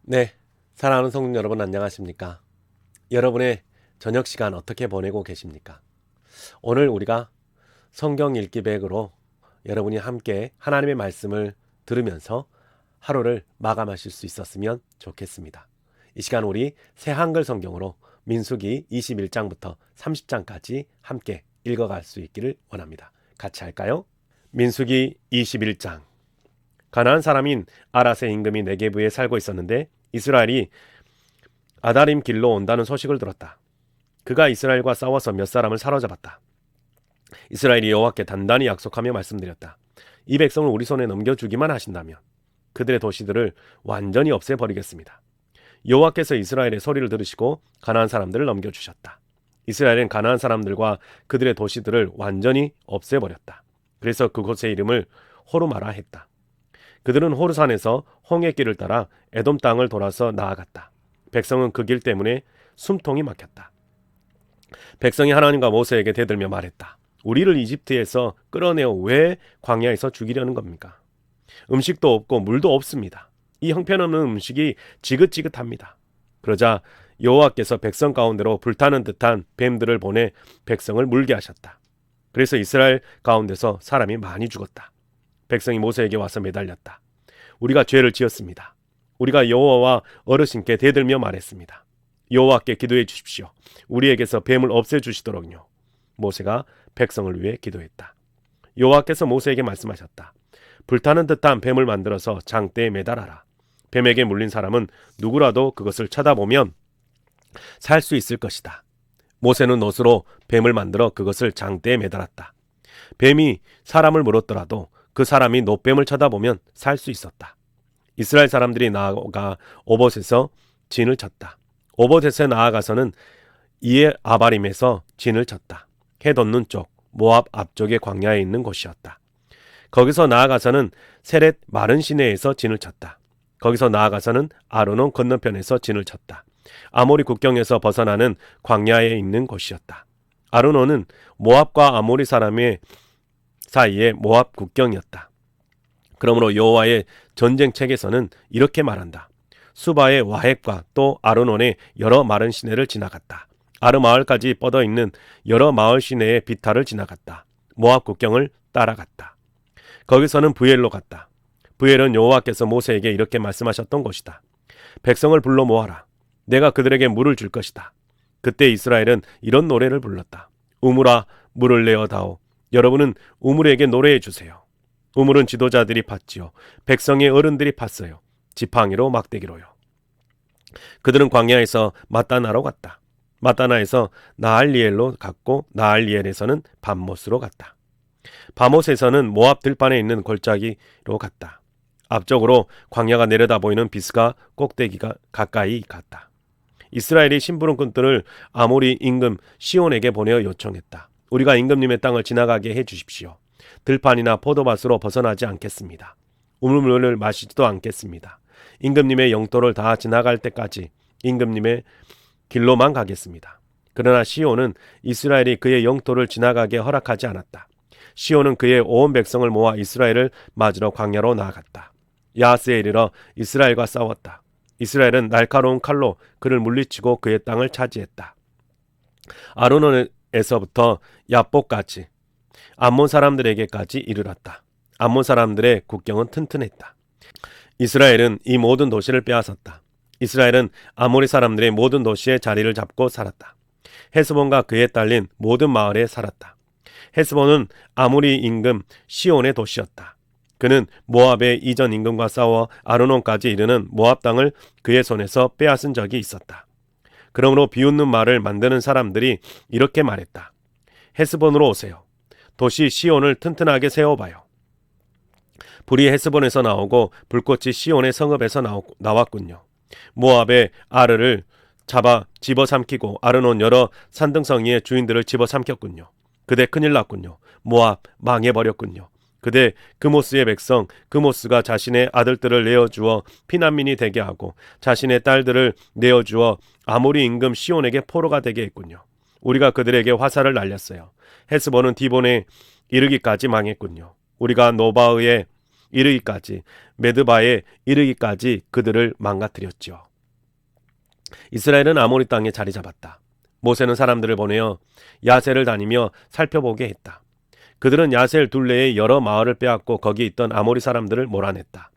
네, 사랑하는 성도 여러분 안녕하십니까? 여러분의 저녁 시간 어떻게 보내고 계십니까? 오늘 우리가 성경 읽기 백으로 여러분이 함께 하나님의 말씀을 들으면서 하루를 마감하실 수 있었으면 좋겠습니다. 이 시간 우리 새 한글 성경으로 민수기 21장부터 30장까지 함께 읽어갈 수 있기를 원합니다. 같이 할까요? 민수기 21장. 가나안 사람인 아라세 임금이 네게부에 살고 있었는데 이스라엘이 아다림 길로 온다는 소식을 들었다. 그가 이스라엘과 싸워서 몇 사람을 사로잡았다. 이스라엘이 여호와께 단단히 약속하며 말씀드렸다. 이 백성을 우리 손에 넘겨주기만 하신다면 그들의 도시들을 완전히 없애버리겠습니다. 여호와께서 이스라엘의 소리를 들으시고 가나안 사람들을 넘겨주셨다. 이스라엘은 가나안 사람들과 그들의 도시들을 완전히 없애버렸다. 그래서 그곳의 이름을 호르마라 했다. 그들은 호르산에서 홍해길을 따라 에돔 땅을 돌아서 나아갔다. 백성은 그 길 때문에 숨통이 막혔다. 백성이 하나님과 모세에게 대들며 말했다. 우리를 이집트에서 끌어내어 왜 광야에서 죽이려는 겁니까? 음식도 없고 물도 없습니다. 이 형편없는 음식이 지긋지긋합니다. 그러자 여호와께서 백성 가운데로 불타는 듯한 뱀들을 보내 백성을 물게 하셨다. 그래서 이스라엘 가운데서 사람이 많이 죽었다. 백성이 모세에게 와서 매달렸다. 우리가 죄를 지었습니다. 우리가 여호와와 어르신께 대들며 말했습니다. 여호와께 기도해 주십시오. 우리에게서 뱀을 없애주시도록요. 모세가 백성을 위해 기도했다. 여호와께서 모세에게 말씀하셨다. 불타는 듯한 뱀을 만들어서 장대에 매달아라. 뱀에게 물린 사람은 누구라도 그것을 쳐다보면 살 수 있을 것이다. 모세는 옷으로 뱀을 만들어 그것을 장대에 매달았다. 뱀이 사람을 물었더라도 그 사람이 노뱀을 쳐다보면 살 수 있었다. 이스라엘 사람들이 나아가 오봇에서 진을 쳤다. 오봇에서 나아가서는 이에 아바림에서 진을 쳤다. 해 돋는 쪽 모압 앞쪽의 광야에 있는 곳이었다. 거기서 나아가서는 세렛 마른 시내에서 진을 쳤다. 거기서 나아가서는 아르논 건너편에서 진을 쳤다. 아모리 국경에서 벗어나는 광야에 있는 곳이었다. 아르논은 모압과 아모리 사람의 사이에 모압 국경이었다. 그러므로 여호와의 전쟁 책에서는 이렇게 말한다. 수바의 와헷과 또 아르논의 여러 마른 시내를 지나갔다. 아르마을까지 뻗어 있는 여러 마을 시내의 비탈을 지나갔다. 모압 국경을 따라갔다. 거기서는 부엘로 갔다. 부엘은 여호와께서 모세에게 이렇게 말씀하셨던 곳이다. 백성을 불러 모아라. 내가 그들에게 물을 줄 것이다. 그때 이스라엘은 이런 노래를 불렀다. 우물아 물을 내어 다오. 여러분은 우물에게 노래해 주세요. 우물은 지도자들이 팠지요. 백성의 어른들이 팠어요. 지팡이로 막대기로요. 그들은 광야에서 마따나로 갔다. 마따나에서 나알리엘로 갔고 나알리엘에서는 밤못으로 갔다. 밤못에서는 모압 들판에 있는 골짜기로 갔다. 앞쪽으로 광야가 내려다 보이는 비스가 꼭대기가 가까이 갔다. 이스라엘이 심부름꾼들을 아모리 임금 시온에게 보내어 요청했다. 우리가 임금님의 땅을 지나가게 해 주십시오. 들판이나 포도밭으로 벗어나지 않겠습니다. 우물물을 마시지도 않겠습니다. 임금님의 영토를 다 지나갈 때까지 임금님의 길로만 가겠습니다. 그러나 시온은 이스라엘이 그의 영토를 지나가게 허락하지 않았다. 시온은 그의 온 백성을 모아 이스라엘을 맞으러 광야로 나아갔다. 야하스에 이르러 이스라엘과 싸웠다. 이스라엘은 날카로운 칼로 그를 물리치고 그의 땅을 차지했다. 아르논에서부터 야복까지 암몬 사람들에게까지 이르렀다. 암몬 사람들의 국경은 튼튼했다. 이스라엘은 이 모든 도시를 빼앗았다. 이스라엘은 아모리 사람들의 모든 도시에 자리를 잡고 살았다. 헤스본과 그에 딸린 모든 마을에 살았다. 헤스본은 아모리 임금 시온의 도시였다. 그는 모압의 이전 임금과 싸워 아르논까지 이르는 모압 땅을 그의 손에서 빼앗은 적이 있었다. 그러므로 비웃는 말을 만드는 사람들이 이렇게 말했다. 헤스본으로 오세요. 도시 시온을 튼튼하게 세워봐요. 불이 헤스본에서 나오고 불꽃이 시온의 성읍에서 나왔군요. 모압의 아르를 집어삼키고 아르논 여러 산등성이의 주인들을 집어삼켰군요. 그대 큰일 났군요. 모압 망해버렸군요. 그대 그모스의 백성 그모스가 자신의 아들들을 내어주어 피난민이 되게 하고 자신의 딸들을 내어주어 아모리 임금 시온에게 포로가 되게 했군요. 우리가 그들에게 화살을 날렸어요. 헤스본은 디본에 이르기까지 망했군요. 우리가 노바의 이르기까지 메드바에 이르기까지 그들을 망가뜨렸지요. 이스라엘은 아모리 땅에 자리 잡았다. 모세는 사람들을 보내어 야셀을 다니며 살펴보게 했다. 그들은 야셀 둘레의 여러 마을을 빼앗고 거기 있던 아모리 사람들을 몰아냈다.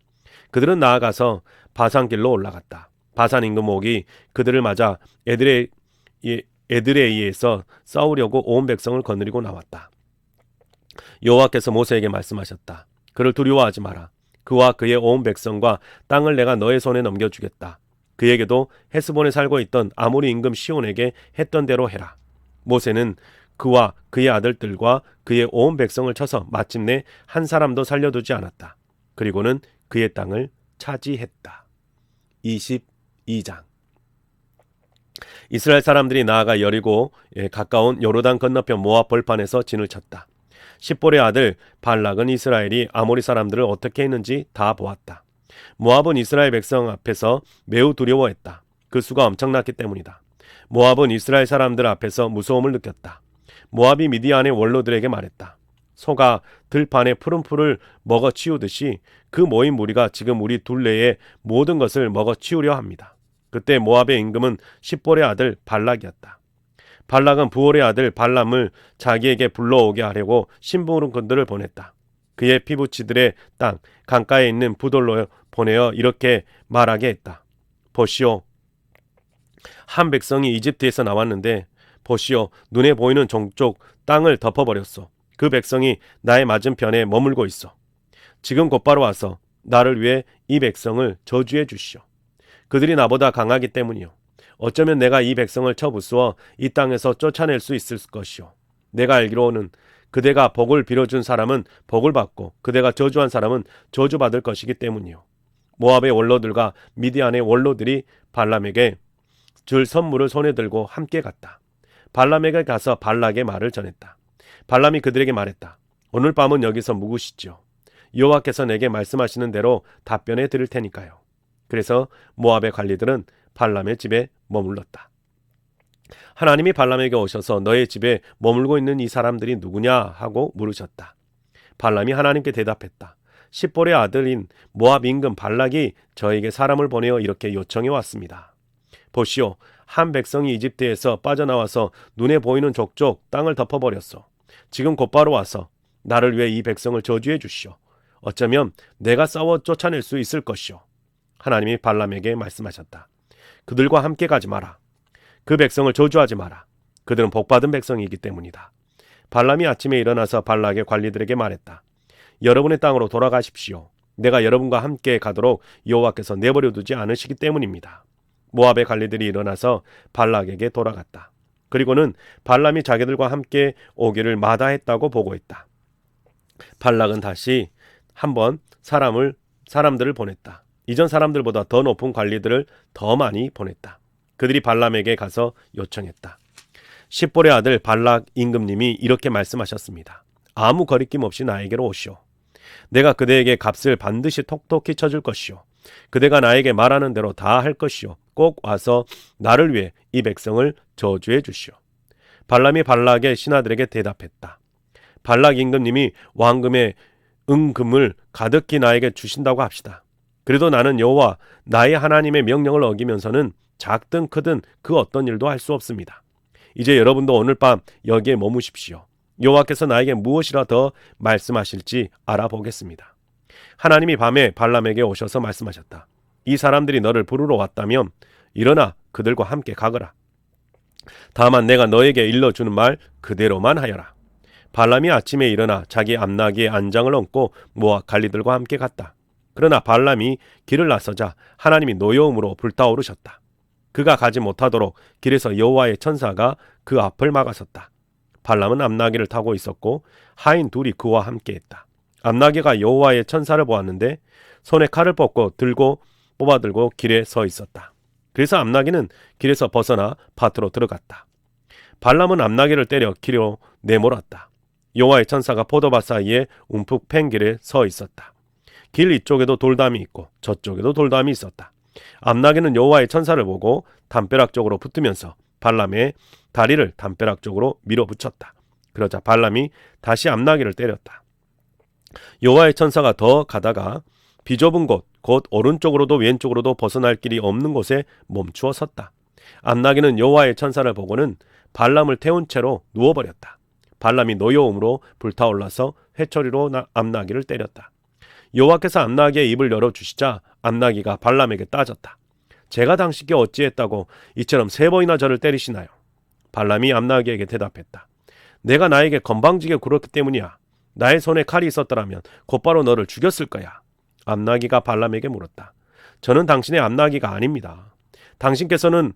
그들은 나아가서 바산길로 올라갔다. 바산 임금 옥이 그들을 맞아 에드레이에서 싸우려고 온 백성을 거느리고 나왔다. 여호와께서 모세에게 말씀하셨다. 그를 두려워하지 마라. 그와 그의 온 백성과 땅을 내가 너의 손에 넘겨주겠다. 그에게도 헤스본에 살고 있던 아모리 임금 시온에게 했던 대로 해라. 모세는 그와 그의 아들들과 그의 온 백성을 쳐서 마침내 한 사람도 살려두지 않았다. 그리고는 그의 땅을 차지했다. 22장. 이스라엘 사람들이 나아가 여리고에 가까운 요르단 건너편 모압 벌판에서 진을 쳤다. 십볼의 아들 발락은 이스라엘이 아모리 사람들을 어떻게 했는지 다 보았다. 모압은 이스라엘 백성 앞에서 매우 두려워했다. 그 수가 엄청났기 때문이다. 모압은 이스라엘 사람들 앞에서 무서움을 느꼈다. 모압이 미디안의 원로들에게 말했다. 소가 들판의 푸른 풀을 먹어 치우듯이 그 모인 무리가 지금 우리 둘레의 모든 것을 먹어 치우려 합니다. 그때 모압의 임금은 십볼의 아들 발락이었다. 발락은 부올의 아들 발람을 자기에게 불러오게 하려고 신부름꾼들을 보냈다. 그의 피부치들의 땅 강가에 있는 부돌로 보내어 이렇게 말하게 했다. 보시오, 한 백성이 이집트에서 나왔는데 보시오, 눈에 보이는 종족 땅을 덮어버렸소. 그 백성이 나의 맞은편에 머물고 있어. 지금 곧바로 와서 나를 위해 이 백성을 저주해 주시오. 그들이 나보다 강하기 때문이요. 어쩌면 내가 이 백성을 쳐부수어 이 땅에서 쫓아낼 수 있을 것이요. 내가 알기로는 그대가 복을 빌어준 사람은 복을 받고 그대가 저주한 사람은 저주받을 것이기 때문이요. 모압의 원로들과 미디안의 원로들이 발람에게 줄 선물을 손에 들고 함께 갔다. 발람에게 가서 발락의 말을 전했다. 발람이 그들에게 말했다. 오늘 밤은 여기서 묵으시죠. 여호와께서 내게 말씀하시는 대로 답변해 드릴 테니까요. 그래서 모압의 관리들은 발람의 집에 머물렀다. 하나님이 발람에게 오셔서 너의 집에 머물고 있는 이 사람들이 누구냐 하고 물으셨다. 발람이 하나님께 대답했다. 십볼의 아들인 모압 임금 발락이 저에게 사람을 보내어 이렇게 요청해 왔습니다. 보시오, 한 백성이 이집트에서 빠져나와서 눈에 보이는 족족 땅을 덮어버렸소. 지금 곧바로 와서 나를 위해 이 백성을 저주해 주시오. 어쩌면 내가 싸워 쫓아낼 수 있을 것이오. 하나님이 발람에게 말씀하셨다. 그들과 함께 가지 마라. 그 백성을 저주하지 마라. 그들은 복받은 백성이기 때문이다. 발람이 아침에 일어나서 발락의 관리들에게 말했다. 여러분의 땅으로 돌아가십시오. 내가 여러분과 함께 가도록 여호와께서 내버려 두지 않으시기 때문입니다. 모압의 관리들이 일어나서 발락에게 돌아갔다. 그리고는 발람이 자기들과 함께 오기를 마다했다고 보고했다. 발락은 다시 한번 사람들을 보냈다. 이전 사람들보다 더 높은 관리들을 더 많이 보냈다. 그들이 발람에게 가서 요청했다. 십볼의 아들 발락 임금님이 이렇게 말씀하셨습니다. 아무 거리낌 없이 나에게로 오시오. 내가 그대에게 값을 반드시 톡톡히 쳐줄 것이오. 그대가 나에게 말하는 대로 다 할 것이오. 꼭 와서 나를 위해 이 백성을 저주해 주시오. 발람이 발락의 신하들에게 대답했다. 발락 임금님이 왕금의 은금을 가득히 나에게 주신다고 합시다. 그래도 나는 여호와 나의 하나님의 명령을 어기면서는 작든 크든 그 어떤 일도 할 수 없습니다. 이제 여러분도 오늘 밤 여기에 머무십시오. 여호와께서 나에게 무엇이라 더 말씀하실지 알아보겠습니다. 하나님이 밤에 발람에게 오셔서 말씀하셨다. 이 사람들이 너를 부르러 왔다면 일어나 그들과 함께 가거라. 다만 내가 너에게 일러주는 말 그대로만 하여라. 발람이 아침에 일어나 자기 암나귀의 안장을 얹고 모압 관리들과 함께 갔다. 그러나 발람이 길을 나서자 하나님이 노여움으로 불타오르셨다. 그가 가지 못하도록 길에서 여호와의 천사가 그 앞을 막아섰다. 발람은 암나귀를 타고 있었고 하인 둘이 그와 함께했다. 암나귀가 여호와의 천사를 보았는데 손에 칼을 뽑아들고 길에 서 있었다. 그래서 암나귀는 길에서 벗어나 밭으로 들어갔다. 발람은 암나귀를 때려 길로 내몰았다. 여호와의 천사가 포도밭 사이에 움푹 팬 길에 서 있었다. 길 이쪽에도 돌담이 있고 저쪽에도 돌담이 있었다. 암나귀는 여호와의 천사를 보고 담벼락 쪽으로 붙으면서 발람의 다리를 담벼락 쪽으로 밀어붙였다. 그러자 발람이 다시 암나귀를 때렸다. 여호와의 천사가 더 가다가 비좁은 곳, 곧 오른쪽으로도 왼쪽으로도 벗어날 길이 없는 곳에 멈추어 섰다. 암나기는 여호와의 천사를 보고는 발람을 태운 채로 누워버렸다. 발람이 노여움으로 불타올라서 회초리로 암나기를 때렸다. 여호와께서 암나기의 입을 열어주시자 암나기가 발람에게 따졌다. 제가 당신께 어찌했다고 이처럼 3번이나 저를 때리시나요? 발람이 암나기에게 대답했다. 내가 나에게 건방지게 굴었기 때문이야. 나의 손에 칼이 있었더라면 곧바로 너를 죽였을 거야. 암나기가 발람에게 물었다. 저는 당신의 암나기가 아닙니다. 당신께서는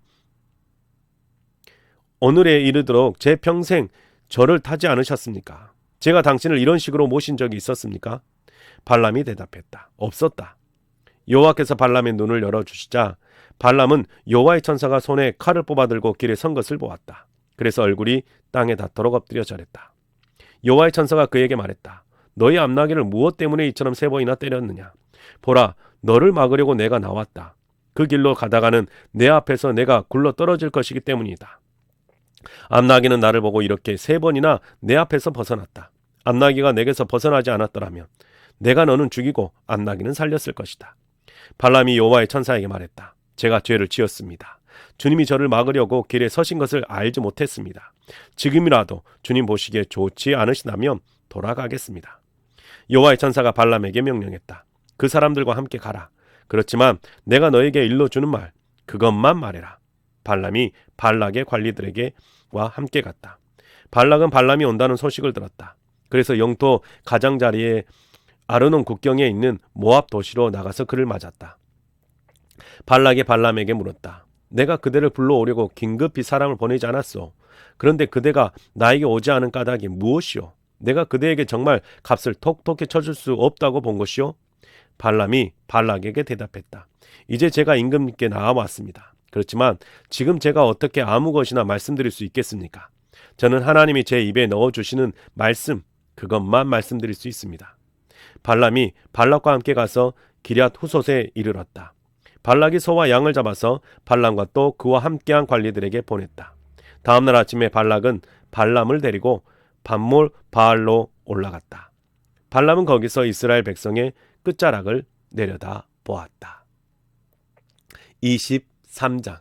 오늘에 이르도록 제 평생 저를 타지 않으셨습니까? 제가 당신을 이런 식으로 모신 적이 있었습니까? 발람이 대답했다. 없었다. 여호와께서 발람의 눈을 열어주시자 발람은 여호와의 천사가 손에 칼을 뽑아들고 길에 선 것을 보았다. 그래서 얼굴이 땅에 닿도록 엎드려 절했다. 여호와의 천사가 그에게 말했다. 너희 암나기를 무엇 때문에 이처럼 3번이나 때렸느냐? 보라, 너를 막으려고 내가 나왔다. 그 길로 가다가는 내 앞에서 내가 굴러 떨어질 것이기 때문이다. 암나기는 나를 보고 이렇게 3번이나 내 앞에서 벗어났다. 암나기가 내게서 벗어나지 않았더라면 내가 너는 죽이고 암나기는 살렸을 것이다. 발람이 여호와의 천사에게 말했다. 제가 죄를 지었습니다. 주님이 저를 막으려고 길에 서신 것을 알지 못했습니다. 지금이라도 주님 보시기에 좋지 않으시다면 돌아가겠습니다. 여호와의 천사가 발람에게 명령했다. 그 사람들과 함께 가라. 그렇지만 내가 너에게 일러주는 말 그것만 말해라. 발람이 발락의 관리들에게와 함께 갔다. 발락은 발람이 온다는 소식을 들었다. 그래서 영토 가장자리에 아르논 국경에 있는 모압 도시로 나가서 그를 맞았다. 발락이 발람에게 물었다. 내가 그대를 불러오려고 긴급히 사람을 보내지 않았소. 그런데 그대가 나에게 오지 않은 까닭이 무엇이오? 내가 그대에게 정말 값을 톡톡히 쳐줄 수 없다고 본 것이오? 발람이 발락에게 대답했다. 이제 제가 임금님께 나와왔습니다. 그렇지만 지금 제가 어떻게 아무 것이나 말씀드릴 수 있겠습니까? 저는 하나님이 제 입에 넣어주시는 말씀 그것만 말씀드릴 수 있습니다. 발람이 발락과 함께 가서 기럇 후솥에 이르렀다. 발락이 소와 양을 잡아서 발람과 또 그와 함께한 관리들에게 보냈다. 다음날 아침에 발락은 발람을 데리고 밤몰 바알로 올라갔다. 발람은 거기서 이스라엘 백성의 끝자락을 내려다 보았다. 23장.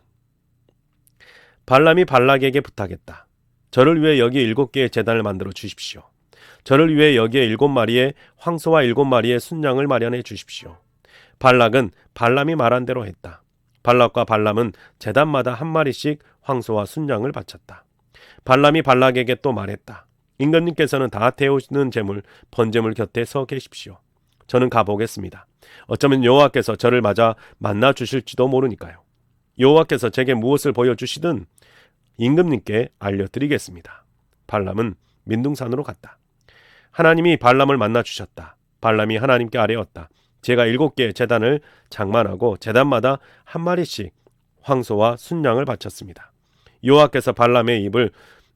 발람이 발락에게 부탁했다. 저를 위해 여기 7개의 제단을 만들어 주십시오. 저를 위해 여기에 7마리의 황소와 7마리의 순양을 마련해 주십시오. 발락은 발람이 말한 대로 했다. 발락과 발람은 제단마다 한 마리씩 황소와 순양을 바쳤다. 발람이 발락에게 또 말했다. 임금님께서는 다 태우시는 제물, 번제물 곁에 서 계십시오. 저는 가보겠습니다. 어쩌면 여호와께서 저를 맞아 만나 주실지도 모르니까요. 여호와께서 제게 무엇을 보여주시든 임금님께 알려드리겠습니다. 발람은 민둥산으로 갔다. 하나님이 발람을 만나 주셨다. 발람이 하나님께 아뢰었다. 제가 7개의 제단을 장만하고 제단마다 한 마리씩 황소와 순양을 바쳤습니다. 여호와께서 발람의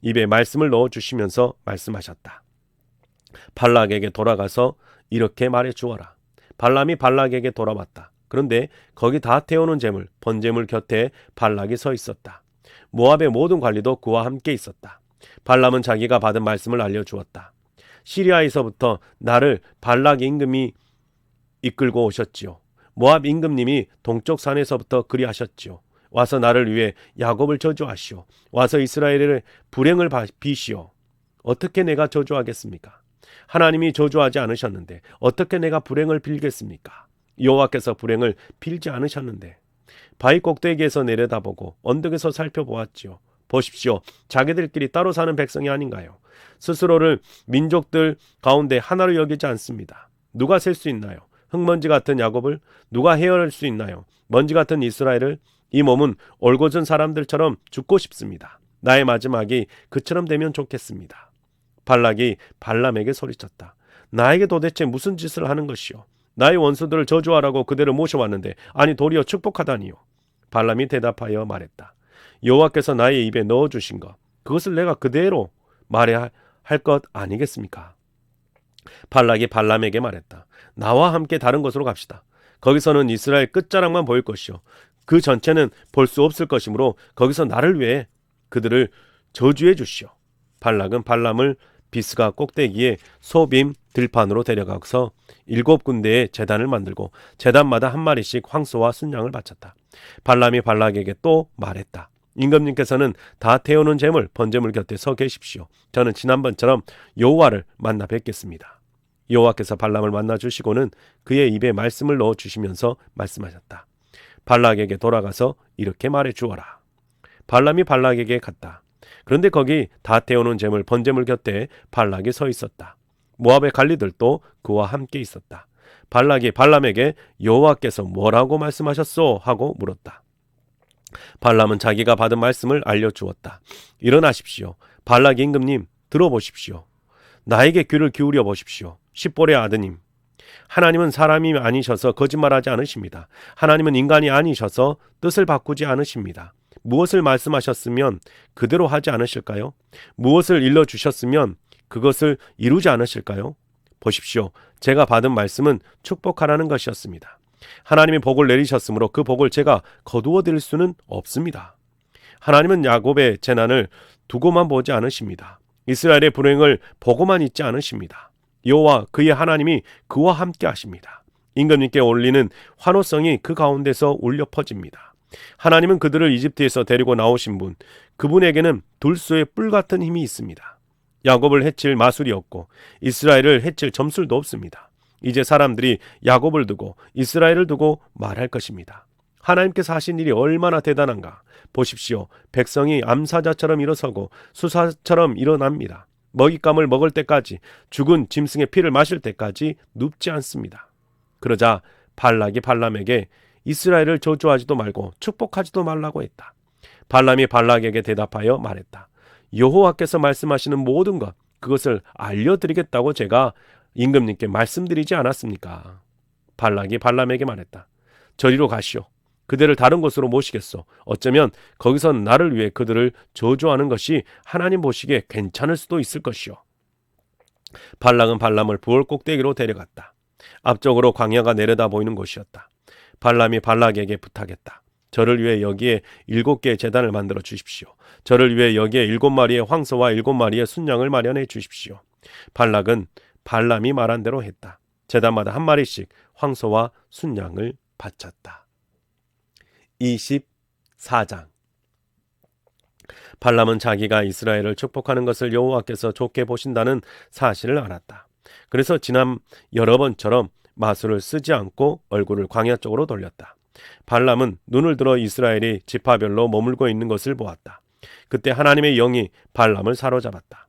입에 말씀을 넣어주시면서 말씀하셨다. 발락에게 돌아가서 이렇게 말해 주어라. 발람이 발락에게 돌아왔다. 그런데 거기 다 태우는 제물, 번제물 곁에 발락이 서 있었다. 모압의 모든 관리도 그와 함께 있었다. 발람은 자기가 받은 말씀을 알려주었다. 시리아에서부터 나를 발락 임금이 이끌고 오셨지요. 모압 임금님이 동쪽 산에서부터 그리하셨지요. 와서 나를 위해 야곱을 저주하시오. 와서 이스라엘의 불행을 비시오. 어떻게 내가 저주하겠습니까? 하나님이 저주하지 않으셨는데 어떻게 내가 불행을 빌겠습니까? 여호와께서 불행을 빌지 않으셨는데. 바위 꼭대기에서 내려다보고 언덕에서 살펴보았지요. 보십시오. 자기들끼리 따로 사는 백성이 아닌가요? 스스로를 민족들 가운데 하나로 여기지 않습니다. 누가 셀 수 있나요? 흙먼지 같은 야곱을 누가 헤아릴 수 있나요? 먼지 같은 이스라엘을. 이 몸은 올곧은 사람들처럼 죽고 싶습니다. 나의 마지막이 그처럼 되면 좋겠습니다. 발락이 발람에게 소리쳤다. 나에게 도대체 무슨 짓을 하는 것이오? 나의 원수들을 저주하라고 그대를 모셔왔는데 아니 도리어 축복하다니요. 발람이 대답하여 말했다. 여호와께서 나의 입에 넣어주신 것 그것을 내가 그대로 말해야 할 것 아니겠습니까? 발락이 발람에게 말했다. 나와 함께 다른 곳으로 갑시다. 거기서는 이스라엘 끝자락만 보일 것이요 그 전체는 볼 수 없을 것이므로 거기서 나를 위해 그들을 저주해 주시오. 발락은 발람을 비스가 꼭대기에 소빔 들판으로 데려가서 7군데의 제단을 만들고 제단마다 한 마리씩 황소와 순양을 바쳤다. 발람이 발락에게 또 말했다. 임금님께서는 다 태우는 제물 번제물 곁에 서 계십시오. 저는 지난번처럼 여호와를 만나 뵙겠습니다. 여호와께서 발람을 만나 주시고는 그의 입에 말씀을 넣어 주시면서 말씀하셨다. 발락에게 돌아가서 이렇게 말해 주어라. 발람이 발락에게 갔다. 그런데 거기 다 태우는 제물 번제물 곁에 발락이 서 있었다. 모압의 관리들도 그와 함께 있었다. 발락이 발람에게 여호와께서 뭐라고 말씀하셨소? 하고 물었다. 발람은 자기가 받은 말씀을 알려주었다. 일어나십시오. 발락 임금님 들어보십시오. 나에게 귀를 기울여 보십시오. 십볼의 아드님, 하나님은 사람이 아니셔서 거짓말하지 않으십니다. 하나님은 인간이 아니셔서 뜻을 바꾸지 않으십니다. 무엇을 말씀하셨으면 그대로 하지 않으실까요? 무엇을 일러주셨으면 그것을 이루지 않으실까요? 보십시오. 제가 받은 말씀은 축복하라는 것이었습니다. 하나님이 복을 내리셨으므로 그 복을 제가 거두어 드릴 수는 없습니다. 하나님은 야곱의 재난을 두고만 보지 않으십니다. 이스라엘의 불행을 보고만 있지 않으십니다. 여호와 그의 하나님이 그와 함께 하십니다. 임금님께 올리는 환호성이 그 가운데서 울려 퍼집니다. 하나님은 그들을 이집트에서 데리고 나오신 분, 그분에게는 돌소의 뿔 같은 힘이 있습니다. 야곱을 해칠 마술이 없고 이스라엘을 해칠 점술도 없습니다. 이제 사람들이 야곱을 두고 이스라엘을 두고 말할 것입니다. 하나님께서 하신 일이 얼마나 대단한가. 보십시오. 백성이 암사자처럼 일어서고 수사처럼 일어납니다. 먹잇감을 먹을 때까지, 죽은 짐승의 피를 마실 때까지 눕지 않습니다. 그러자 발락이 발람에게 이스라엘을 저주하지도 말고 축복하지도 말라고 했다. 발람이 발락에게 대답하여 말했다. 여호와께서 말씀하시는 모든 것, 그것을 알려드리겠다고 제가 임금님께 말씀드리지 않았습니까? 발락이 발람에게 말했다. 저리로 가시오. 그들을 다른 곳으로 모시겠소. 어쩌면 거기선 나를 위해 그들을 저주하는 것이 하나님 보시기에 괜찮을 수도 있을 것이오. 발락은 발람을 부올 꼭대기로 데려갔다. 앞쪽으로 광야가 내려다 보이는 곳이었다. 발람이 발락에게 부탁했다. 저를 위해 여기에 7개의 제단을 만들어 주십시오. 저를 위해 여기에 7마리의 황소와 7마리의 순양을 마련해 주십시오. 발락은 발람이 말한 대로 했다. 제단마다 한 마리씩 황소와 순양을 바쳤다. 24장. 발람은 자기가 이스라엘을 축복하는 것을 여호와께서 좋게 보신다는 사실을 알았다. 그래서 지난 여러 번처럼 마술을 쓰지 않고 얼굴을 광야 쪽으로 돌렸다. 발람은 눈을 들어 이스라엘이 지파별로 머물고 있는 것을 보았다. 그때 하나님의 영이 발람을 사로잡았다.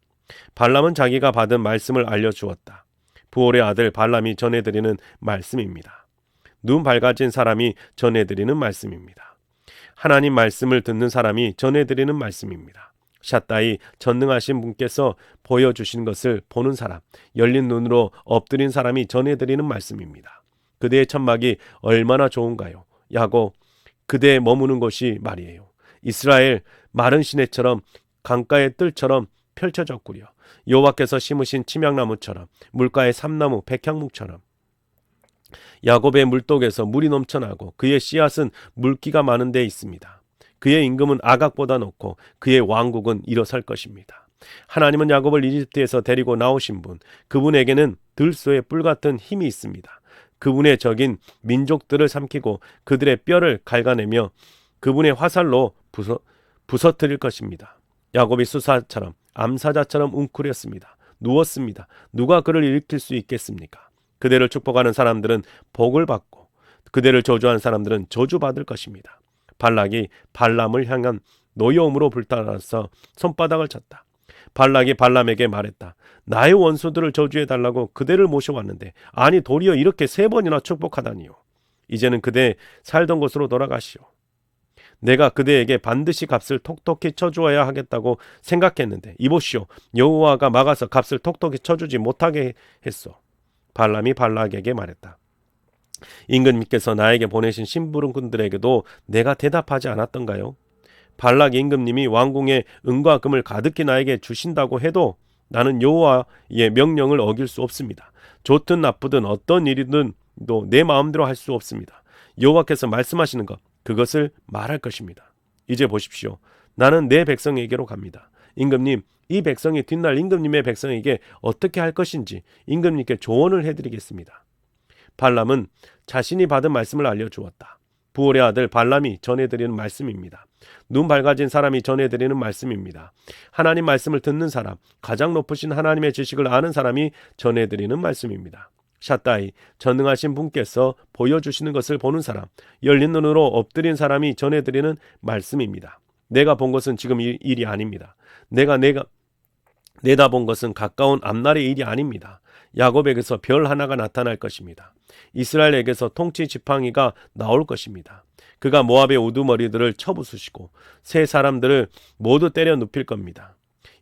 발람은 자기가 받은 말씀을 알려주었다. 부올의 아들 발람이 전해드리는 말씀입니다. 눈 밝아진 사람이 전해드리는 말씀입니다. 하나님 말씀을 듣는 사람이 전해드리는 말씀입니다. 샷다이 전능하신 분께서 보여주신 것을 보는 사람, 열린 눈으로 엎드린 사람이 전해드리는 말씀입니다. 그대의 천막이 얼마나 좋은가요? 야곱, 그대의 머무는 곳이 말이에요. 이스라엘 마른 시내처럼 강가의 뜰처럼 펼쳐졌구려. 여호와께서 심으신 침향나무처럼, 물가의 삼나무 백향목처럼. 야곱의 물독에서 물이 넘쳐나고 그의 씨앗은 물기가 많은 데 있습니다. 그의 임금은 아각보다 높고 그의 왕국은 일어설 것입니다. 하나님은 야곱을 이집트에서 데리고 나오신 분, 그분에게는 들소의 뿔 같은 힘이 있습니다. 그분의 적인 민족들을 삼키고 그들의 뼈를 갉아내며 그분의 화살로 부서뜨릴 것입니다. 야곱이 수사처럼 암사자처럼 웅크렸습니다. 누웠습니다. 누가 그를 일으킬 수 있겠습니까? 그대를 축복하는 사람들은 복을 받고 그대를 저주하는 사람들은 저주받을 것입니다. 발락이 발람을 향한 노여움으로 불타서 손바닥을 쳤다. 발락이 발람에게 말했다. 나의 원수들을 저주해달라고 그대를 모셔왔는데 아니 도리어 이렇게 3번이나 축복하다니요. 이제는 그대 살던 곳으로 돌아가시오. 내가 그대에게 반드시 값을 톡톡히 쳐주어야 하겠다고 생각했는데 이보시오. 여호와가 막아서 값을 톡톡히 쳐주지 못하게 했소. 발람이 발락에게 말했다. 임금님께서 나에게 보내신 심부름꾼들에게도 내가 대답하지 않았던가요? 발락 임금님이 왕궁에 은과 금을 가득히 나에게 주신다고 해도 나는 여호와의 명령을 어길 수 없습니다. 좋든 나쁘든 어떤 일이든 내 마음대로 할 수 없습니다. 여호와께서 말씀하시는 것, 그것을 말할 것입니다. 이제 보십시오. 나는 내 백성에게로 갑니다. 임금님, 이 백성이 뒷날 임금님의 백성에게 어떻게 할 것인지 임금님께 조언을 해드리겠습니다. 발람은 자신이 받은 말씀을 알려주었다. 부올의 아들 발람이 전해드리는 말씀입니다. 눈 밝아진 사람이 전해드리는 말씀입니다. 하나님 말씀을 듣는 사람, 가장 높으신 하나님의 지식을 아는 사람이 전해드리는 말씀입니다. 샷다이, 전능하신 분께서 보여주시는 것을 보는 사람, 열린 눈으로 엎드린 사람이 전해드리는 말씀입니다. 내가 본 것은 지금 일이 아닙니다. 내가 내다본 것은 가까운 앞날의 일이 아닙니다. 야곱에게서 별 하나가 나타날 것입니다. 이스라엘에게서 통치 지팡이가 나올 것입니다. 그가 모압의 우두머리들을 쳐부수시고 세 사람들을 모두 때려 눕힐 겁니다.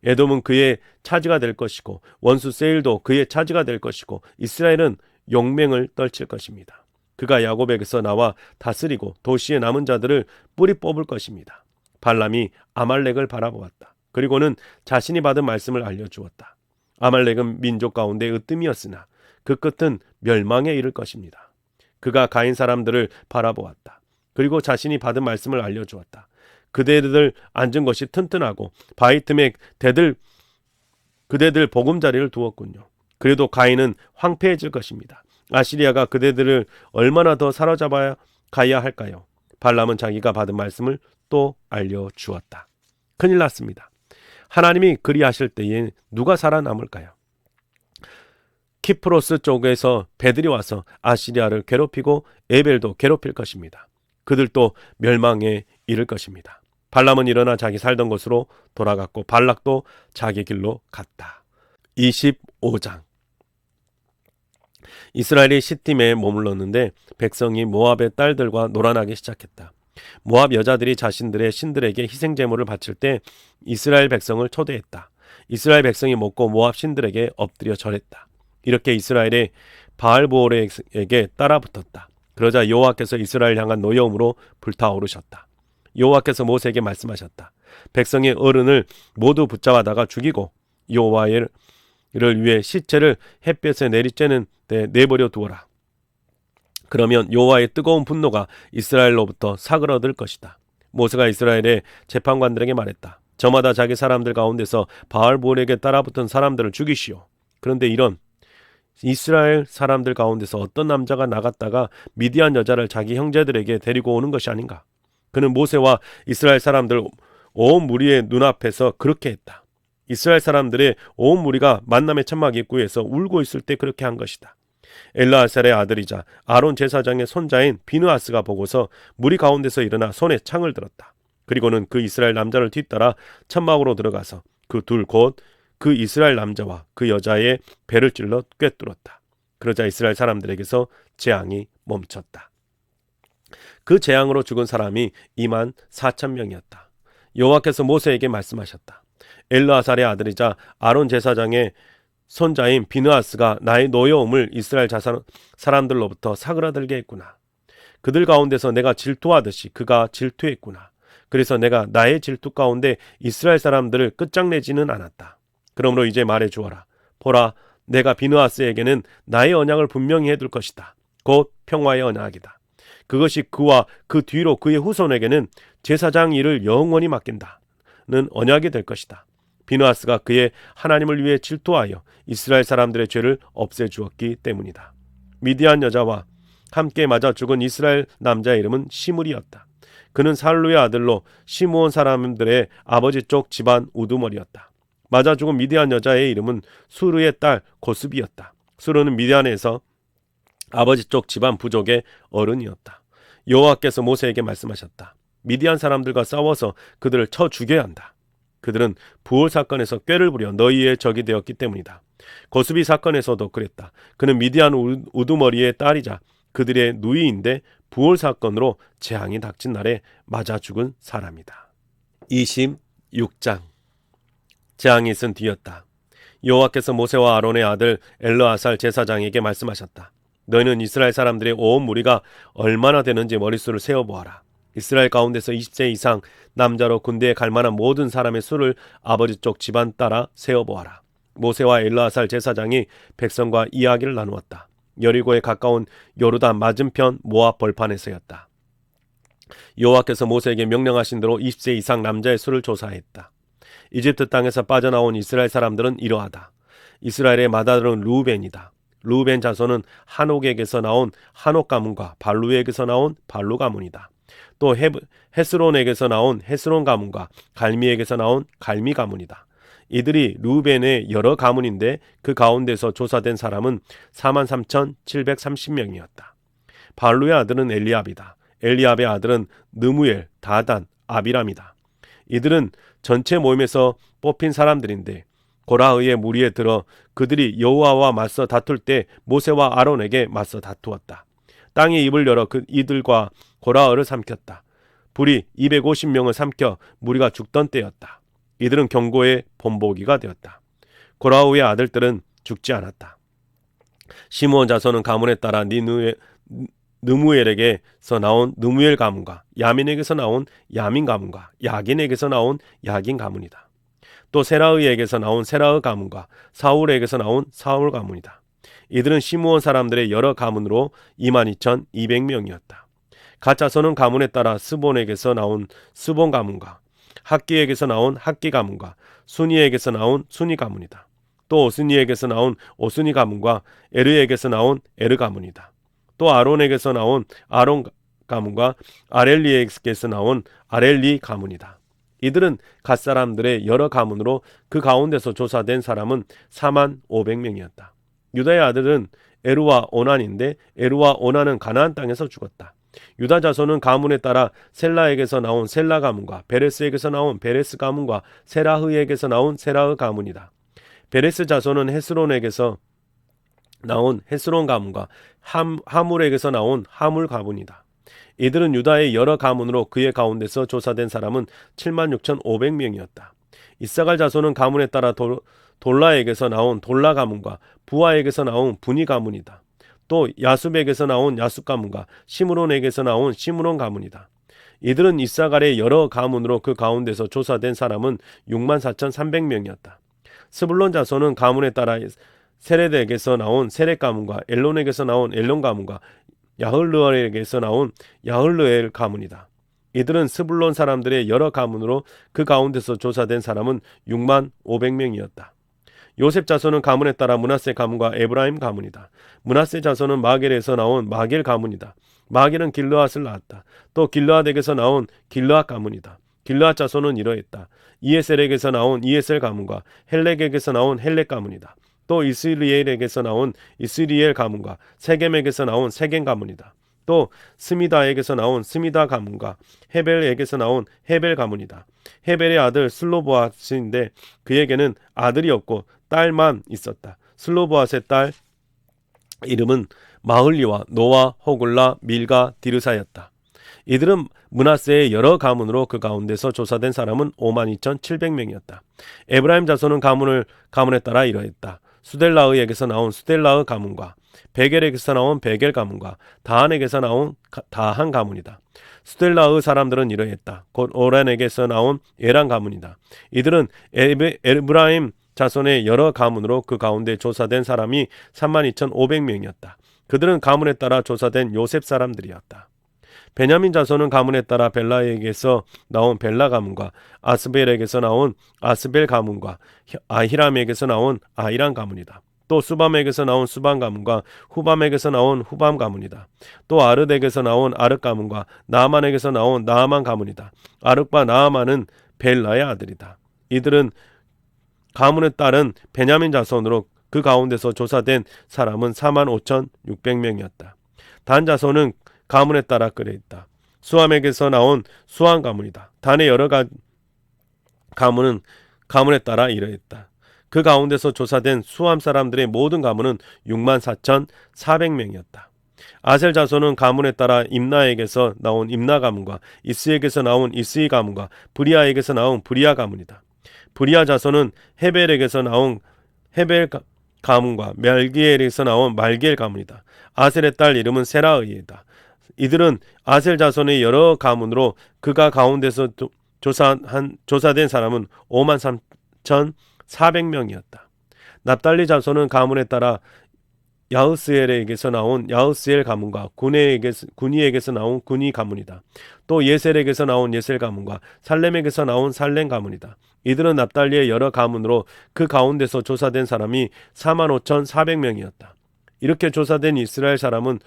에돔은 그의 차지가 될 것이고 원수 세일도 그의 차지가 될 것이고 이스라엘은 용맹을 떨칠 것입니다. 그가 야곱에게서 나와 다스리고 도시의 남은 자들을 뿌리 뽑을 것입니다. 발람이 아말렉을 바라보았다. 그리고는 자신이 받은 말씀을 알려주었다. 아말렉은 민족 가운데 으뜸이었으나 그 끝은 멸망에 이를 것입니다. 그가 가인 사람들을 바라보았다. 그리고 자신이 받은 말씀을 알려주었다. 그대들 앉은 것이 튼튼하고 바위 틈에 그대들 보금자리를 두었군요. 그래도 가인은 황폐해질 것입니다. 아시리아가 그대들을 얼마나 더 사로잡아 가야 할까요? 발람은 자기가 받은 말씀을 또 알려주었다. 큰일 났습니다. 하나님이 그리하실 때에 누가 살아남을까요? 키프로스 쪽에서 배들이 와서 아시리아를 괴롭히고 에벨도 괴롭힐 것입니다. 그들도 멸망에 이를 것입니다. 발람은 일어나 자기 살던 곳으로 돌아갔고 발락도 자기 길로 갔다. 25장. 이스라엘이 시팀에 머물렀는데 백성이 모압의 딸들과 놀아나기 시작했다. 모압 여자들이 자신들의 신들에게 희생제물을 바칠 때 이스라엘 백성을 초대했다. 이스라엘 백성이 먹고 모압 신들에게 엎드려 절했다. 이렇게 이스라엘의 바알보올에게 따라붙었다. 그러자 여호와께서 이스라엘 향한 노여움으로 불타오르셨다. 여호와께서 모세에게 말씀하셨다. 백성의 어른을 모두 붙잡아다가 죽이고 여호와를 위해 시체를 햇볕에 내리쬐는 데 내버려 두어라. 그러면 여호와의 뜨거운 분노가 이스라엘로부터 사그러들 것이다. 모세가 이스라엘의 재판관들에게 말했다. 저마다 자기 사람들 가운데서 바알볼에게 따라붙은 사람들을 죽이시오. 그런데 이런 이스라엘 사람들 가운데서 어떤 남자가 나갔다가 미디안 여자를 자기 형제들에게 데리고 오는 것이 아닌가? 그는 모세와 이스라엘 사람들 온 무리의 눈앞에서 그렇게 했다. 이스라엘 사람들의 온 무리가 만남의 천막 입구에서 울고 있을 때 그렇게 한 것이다. 엘르아살의 아들이자 아론 제사장의 손자인 비느하스가 보고서 무리 가운데서 일어나 손에 창을 들었다. 그리고는 그 이스라엘 남자를 뒤따라 천막으로 들어가서 그 둘 곧 그 이스라엘 남자와 그 여자의 배를 찔러 꿰뚫었다. 그러자 이스라엘 사람들에게서 재앙이 멈췄다. 그 재앙으로 죽은 사람이 24,000명이었다. 여호와께서 모세에게 말씀하셨다. 엘르아살의 아들이자 아론 제사장의 손자인 비느하스가 나의 노여움을 이스라엘 사람들로부터 사그라들게 했구나. 그들 가운데서 내가 질투하듯이 그가 질투했구나. 그래서 내가 나의 질투 가운데 이스라엘 사람들을 끝장내지는 않았다. 그러므로 이제 말해주어라. 보라, 내가 비느하스에게는 나의 언약을 분명히 해둘 것이다. 곧 평화의 언약이다. 그것이 그와 그 뒤로 그의 후손에게는 제사장 일을 영원히 맡긴다는 언약이 될 것이다. 비느하스가 그의 하나님을 위해 질투하여 이스라엘 사람들의 죄를 없애주었기 때문이다. 미디안 여자와 함께 맞아 죽은 이스라엘 남자의 이름은 시므리였다. 그는 살루의 아들로 시므온 사람들의 아버지 쪽 집안 우두머리였다. 맞아 죽은 미디안 여자의 이름은 수르의 딸 고스비였다. 수르는 미디안에서 아버지 쪽 집안 부족의 어른이었다. 여호와께서 모세에게 말씀하셨다. 미디안 사람들과 싸워서 그들을 쳐 죽여야 한다. 그들은 부올 사건에서 꾀를 부려 너희의 적이 되었기 때문이다. 고스비 사건에서도 그랬다. 그는 미디안 우두머리의 딸이자 그들의 누이인데 부올 사건으로 재앙이 닥친 날에 맞아 죽은 사람이다. 26장. 재앙이 있은 뒤였다. 여호와께서 모세와 아론의 아들 엘르아살 제사장에게 말씀하셨다. 너희는 이스라엘 사람들의 온 무리가 얼마나 되는지 머릿수를 세어보아라. 이스라엘 가운데서 20세 이상 남자로 군대에 갈 만한 모든 사람의 수를 아버지 쪽 집안 따라 세어보아라. 모세와 엘르아살 제사장이 백성과 이야기를 나누었다. 여리고에 가까운 요르단 맞은편 모압 벌판에서였다. 여호와께서 모세에게 명령하신 대로 20세 이상 남자의 수를 조사했다. 이집트 땅에서 빠져나온 이스라엘 사람들은 이러하다. 이스라엘의 맏아들은 루벤이다. 루벤 자손은 한옥에게서 나온 한옥 가문과 발루에게서 나온 발루 가문이다. 또 헤스론에게서 나온 헤스론 가문과 갈미에게서 나온 갈미 가문이다. 이들이 루벤의 여러 가문인데 그 가운데서 조사된 사람은 43,730명이었다. 발루의 아들은 엘리압이다. 엘리압의 아들은 느무엘, 다단, 아비람이다. 이들은 전체 모임에서 뽑힌 사람들인데 고라흐의 무리에 들어 그들이 여호와와 맞서 다툴 때 모세와 아론에게 맞서 다투었다. 땅이 입을 열어 이들과 고라흐를 삼켰다. 불이 250명을 삼켜 무리가 죽던 때였다. 이들은 경고의 본보기가 되었다. 고라흐의 아들들은 죽지 않았다. 시므온 자손은 가문에 따라 느무엘에게서 나온 느무엘 가문과 야민에게서 나온 야민 가문과 야긴에게서 나온 야긴 가문이다. 또 세라의에게서 나온 세라의 가문과 사울에게서 나온 사울 가문이다. 이들은 시므온 사람들의 여러 가문으로 22,200명이었다. 갓 자손은 가문에 따라 스본에게서 나온 스본 가문과 학기에게서 나온 학기 가문과 순이에게서 나온 순이 가문이다. 또 오스니에게서 나온 오스니 가문과 에르에게서 나온 에르 가문이다. 또 아론에게서 나온 아론 가문과 아렐리에게서 나온 아렐리 가문이다. 이들은 갓 사람들의 여러 가문으로 그 가운데서 조사된 사람은 45,000명이었다. 유다의 아들은 에루와 오난인데 에루와 오난은 가나안 땅에서 죽었다. 유다 자손은 가문에 따라 셀라에게서 나온 셀라 가문과 베레스에게서 나온 베레스 가문과 세라흐에게서 나온 세라흐 가문이다. 베레스 자손은 헤스론에게서 나온 헤스론 가문과 하물에게서 나온 하물 가문이다. 이들은 유다의 여러 가문으로 그의 가운데서 조사된 사람은 76,500명이었다. 이사갈 자손은 가문에 따라 돌라에게서 나온 돌라 가문과 부하에게서 나온 분이 가문이다. 또 야숲에게서 나온 야숲 가문과 시므론에게서 나온 시므론 가문이다. 이들은 이사갈의 여러 가문으로 그 가운데서 조사된 사람은 64,300명이었다. 스불론 자손은 가문에 따라 세렛에게서 나온 세렛 가문과 엘론에게서 나온 엘론 가문과 야흘르엘에게서 나온 야흘르엘 가문이다. 이들은 스불론 사람들의 여러 가문으로 그 가운데서 조사된 사람은 65,000명이었다. 요셉 자손은 가문에 따라 므낫세 가문과 에브라임 가문이다. 므낫세 자손은 마겔에서 나온 마겔 가문이다. 마겔은 길르앗을 낳았다. 또 길르앗에게서 나온 길르앗 가문이다. 길르앗 자손은 이러했다. 이에셀에게서 나온 이에셀 가문과 헬렉에게서 나온 헬렉 가문이다. 또 이스리엘에게서 나온 이스리엘 가문과 세겜에게서 나온 세겜 가문이다. 또 스미다에게서 나온 스미다 가문과 헤벨에게서 나온 헤벨 가문이다. 헤벨의 아들 슬로보앗인데 그에게는 아들이 없고 딸만 있었다. 슬로보앗의 딸 이름은 마흘리와 노아, 호글라, 밀가, 디르사였다. 이들은 므낫세의 여러 가문으로 그 가운데서 조사된 사람은 52,700명이었다. 에브라임 자손은 가문에 따라 이러했다. 수델라의에게서 나온 수델라의 가문과 베겔에게서 나온 베겔 가문과 다한에게서 나온 다한 가문이다. 수델라의 사람들은 이러했다. 곧 오란에게서 나온 에란 가문이다. 이들은 에브라임 자손의 여러 가문으로 그 가운데 조사된 사람이 32,500명이었다. 그들은 가문에 따라 조사된 요셉 사람들이었다. 베냐민 자손은 가문에 따라 벨라에게서 나온 벨라 가문과 아스벨에게서 나온 아스벨 가문과 아히람에게서 나온 아히람 가문이다. 또 수밤에게서 나온 수밤 가문과 후밤에게서 나온 후밤 가문이다. 또 아르덱에서 나온 아르 가문과 나아만에게서 나온 나아만 가문이다. 아르과 나아만은 벨라의 아들이다. 이들은 가문에 따른 베냐민 자손으로 그 가운데서 조사된 사람은 45,600명이었다. 단 자손은 가문에 따라 그랬다. 수함에게서 나온 수함 가문이다. 단의 여러 가문은 가문에 따라 이러했다. 그 가운데서 조사된 수함 사람들의 모든 가문은 64,400명이었다. 아셀 자손은 가문에 따라 임나에게서 나온 임나 가문과 이스에게서 나온 이스이 가문과 브리아에게서 나온 브리아 가문이다. 브리아 자손은 헤벨에게서 나온 헤벨 가문과 말기엘에서 나온 말기엘 가문이다. 아셀의 딸 이름은 세라의이다. 이들은 아셀 자손의 여러 가문으로 그가 가운데서 조사된 사람은 53,400명이었다. 납달리 자손은 가문에 따라 야흐스엘에게서 나온 야흐스엘 가문과 군이에게서 나온 군이 가문이다. 또 예셀에게서 나온 예셀 가문과 살렘에게서 나온 살렘 가문이다. 이들은 납달리의 여러 가문으로 그 가운데서 조사된 사람이 45,400명이었다. 이렇게 조사된 이스라엘 사람은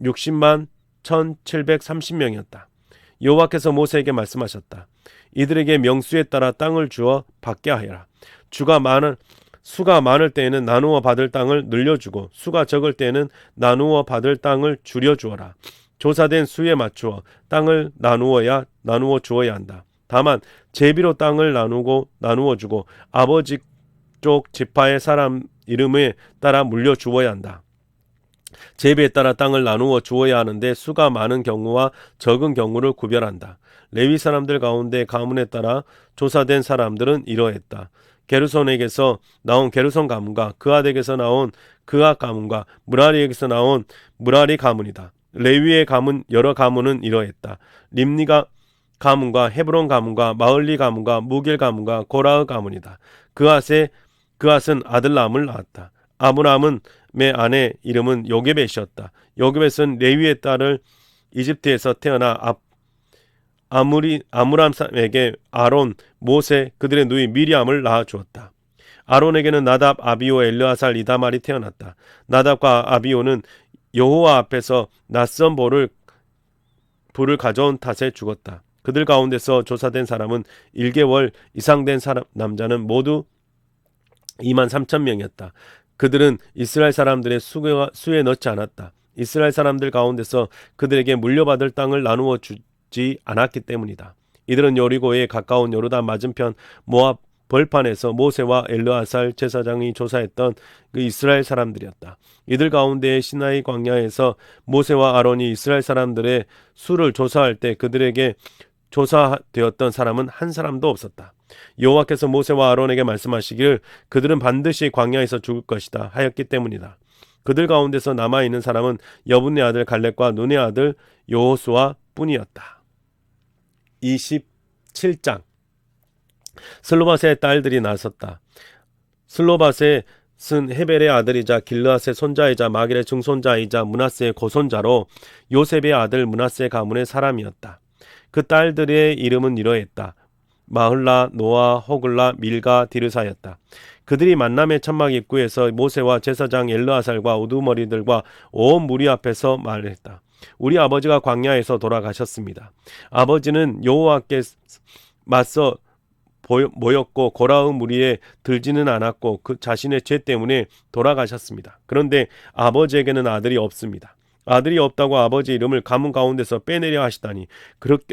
60만 1,730명이었다. 여호와께서 모세에게 말씀하셨다. 이들에게 명수에 따라 땅을 주어 받게 하여라. 수가 많을 때에는 나누어 받을 땅을 늘려주고 수가 적을 때에는 나누어 받을 땅을 줄여주어라. 조사된 수에 맞추어 땅을 나누어 주어야 한다. 다만 제비로 땅을 나누어 주고 아버지 쪽 지파의 사람 이름에 따라 물려 주어야 한다. 제비에 따라 땅을 나누어 주어야 하는데 수가 많은 경우와 적은 경우를 구별한다. 레위 사람들 가운데 가문에 따라 조사된 사람들은 이러했다. 게르손에게서 나온 게르손 가문과 그앗에게서 나온 그앗 가문과 무라리에게서 나온 무라리 가문이다. 레위의 가문 여러 가문은 이러했다. 림니가 가문과 헤브론 가문과 마을리 가문과 무길 가문과 고라흐 가문이다. 그앗은 아들람을 낳았다. 아므람의 아내 이름은 요게벳이었다. 요게벳은 레위의 딸을 이집트에서 태어나 아므람에게 아론, 모세, 그들의 누이 미리암을 낳아주었다. 아론에게는 나답, 아비오, 엘르아살, 이다말이 태어났다. 나답과 아비오는 여호와 앞에서 낯선 불을 가져온 탓에 죽었다. 그들 가운데서 조사된 사람은 1개월 이상 된 남자는 모두 23,000명이었다. 그들은 이스라엘 사람들의 수에 넣지 않았다. 이스라엘 사람들 가운데서 그들에게 물려받을 땅을 나누어 주지 않았기 때문이다. 이들은 여리고에 가까운 요르단 맞은편 모압 벌판에서 모세와 엘르아살 제사장이 조사했던 그 이스라엘 사람들이었다. 이들 가운데 시나이 광야에서 모세와 아론이 이스라엘 사람들의 수를 조사할 때 그들에게 조사되었던 사람은 한 사람도 없었다. 여호와께서 모세와 아론에게 말씀하시기를 그들은 반드시 광야에서 죽을 것이다 하였기 때문이다. 그들 가운데서 남아있는 사람은 여분네 아들 갈렙과 눈의 아들 여호수아 뿐이었다. 27장 슬로바스의 딸들이 나섰다. 슬로바스은 헤벨의 아들이자 길르앗의 손자이자 마길의 증손자이자 므낫세의 고손자로 요셉의 아들 므낫세 가문의 사람이었다. 그 딸들의 이름은 이러했다. 마흘라, 노아, 호글라, 밀가, 디르사였다. 그들이 만남의 천막 입구에서 모세와 제사장 엘르아살과 우두머리들과 온 무리 앞에서 말했다. 우리 아버지가 광야에서 돌아가셨습니다. 아버지는 여호와께 맞서 모였고 고라흐 무리에 들지는 않았고 그 자신의 죄 때문에 돌아가셨습니다. 그런데 아버지에게는 아들이 없습니다. 아들이 없다고 아버지 이름을 가문 가운데서 빼내려 하시다니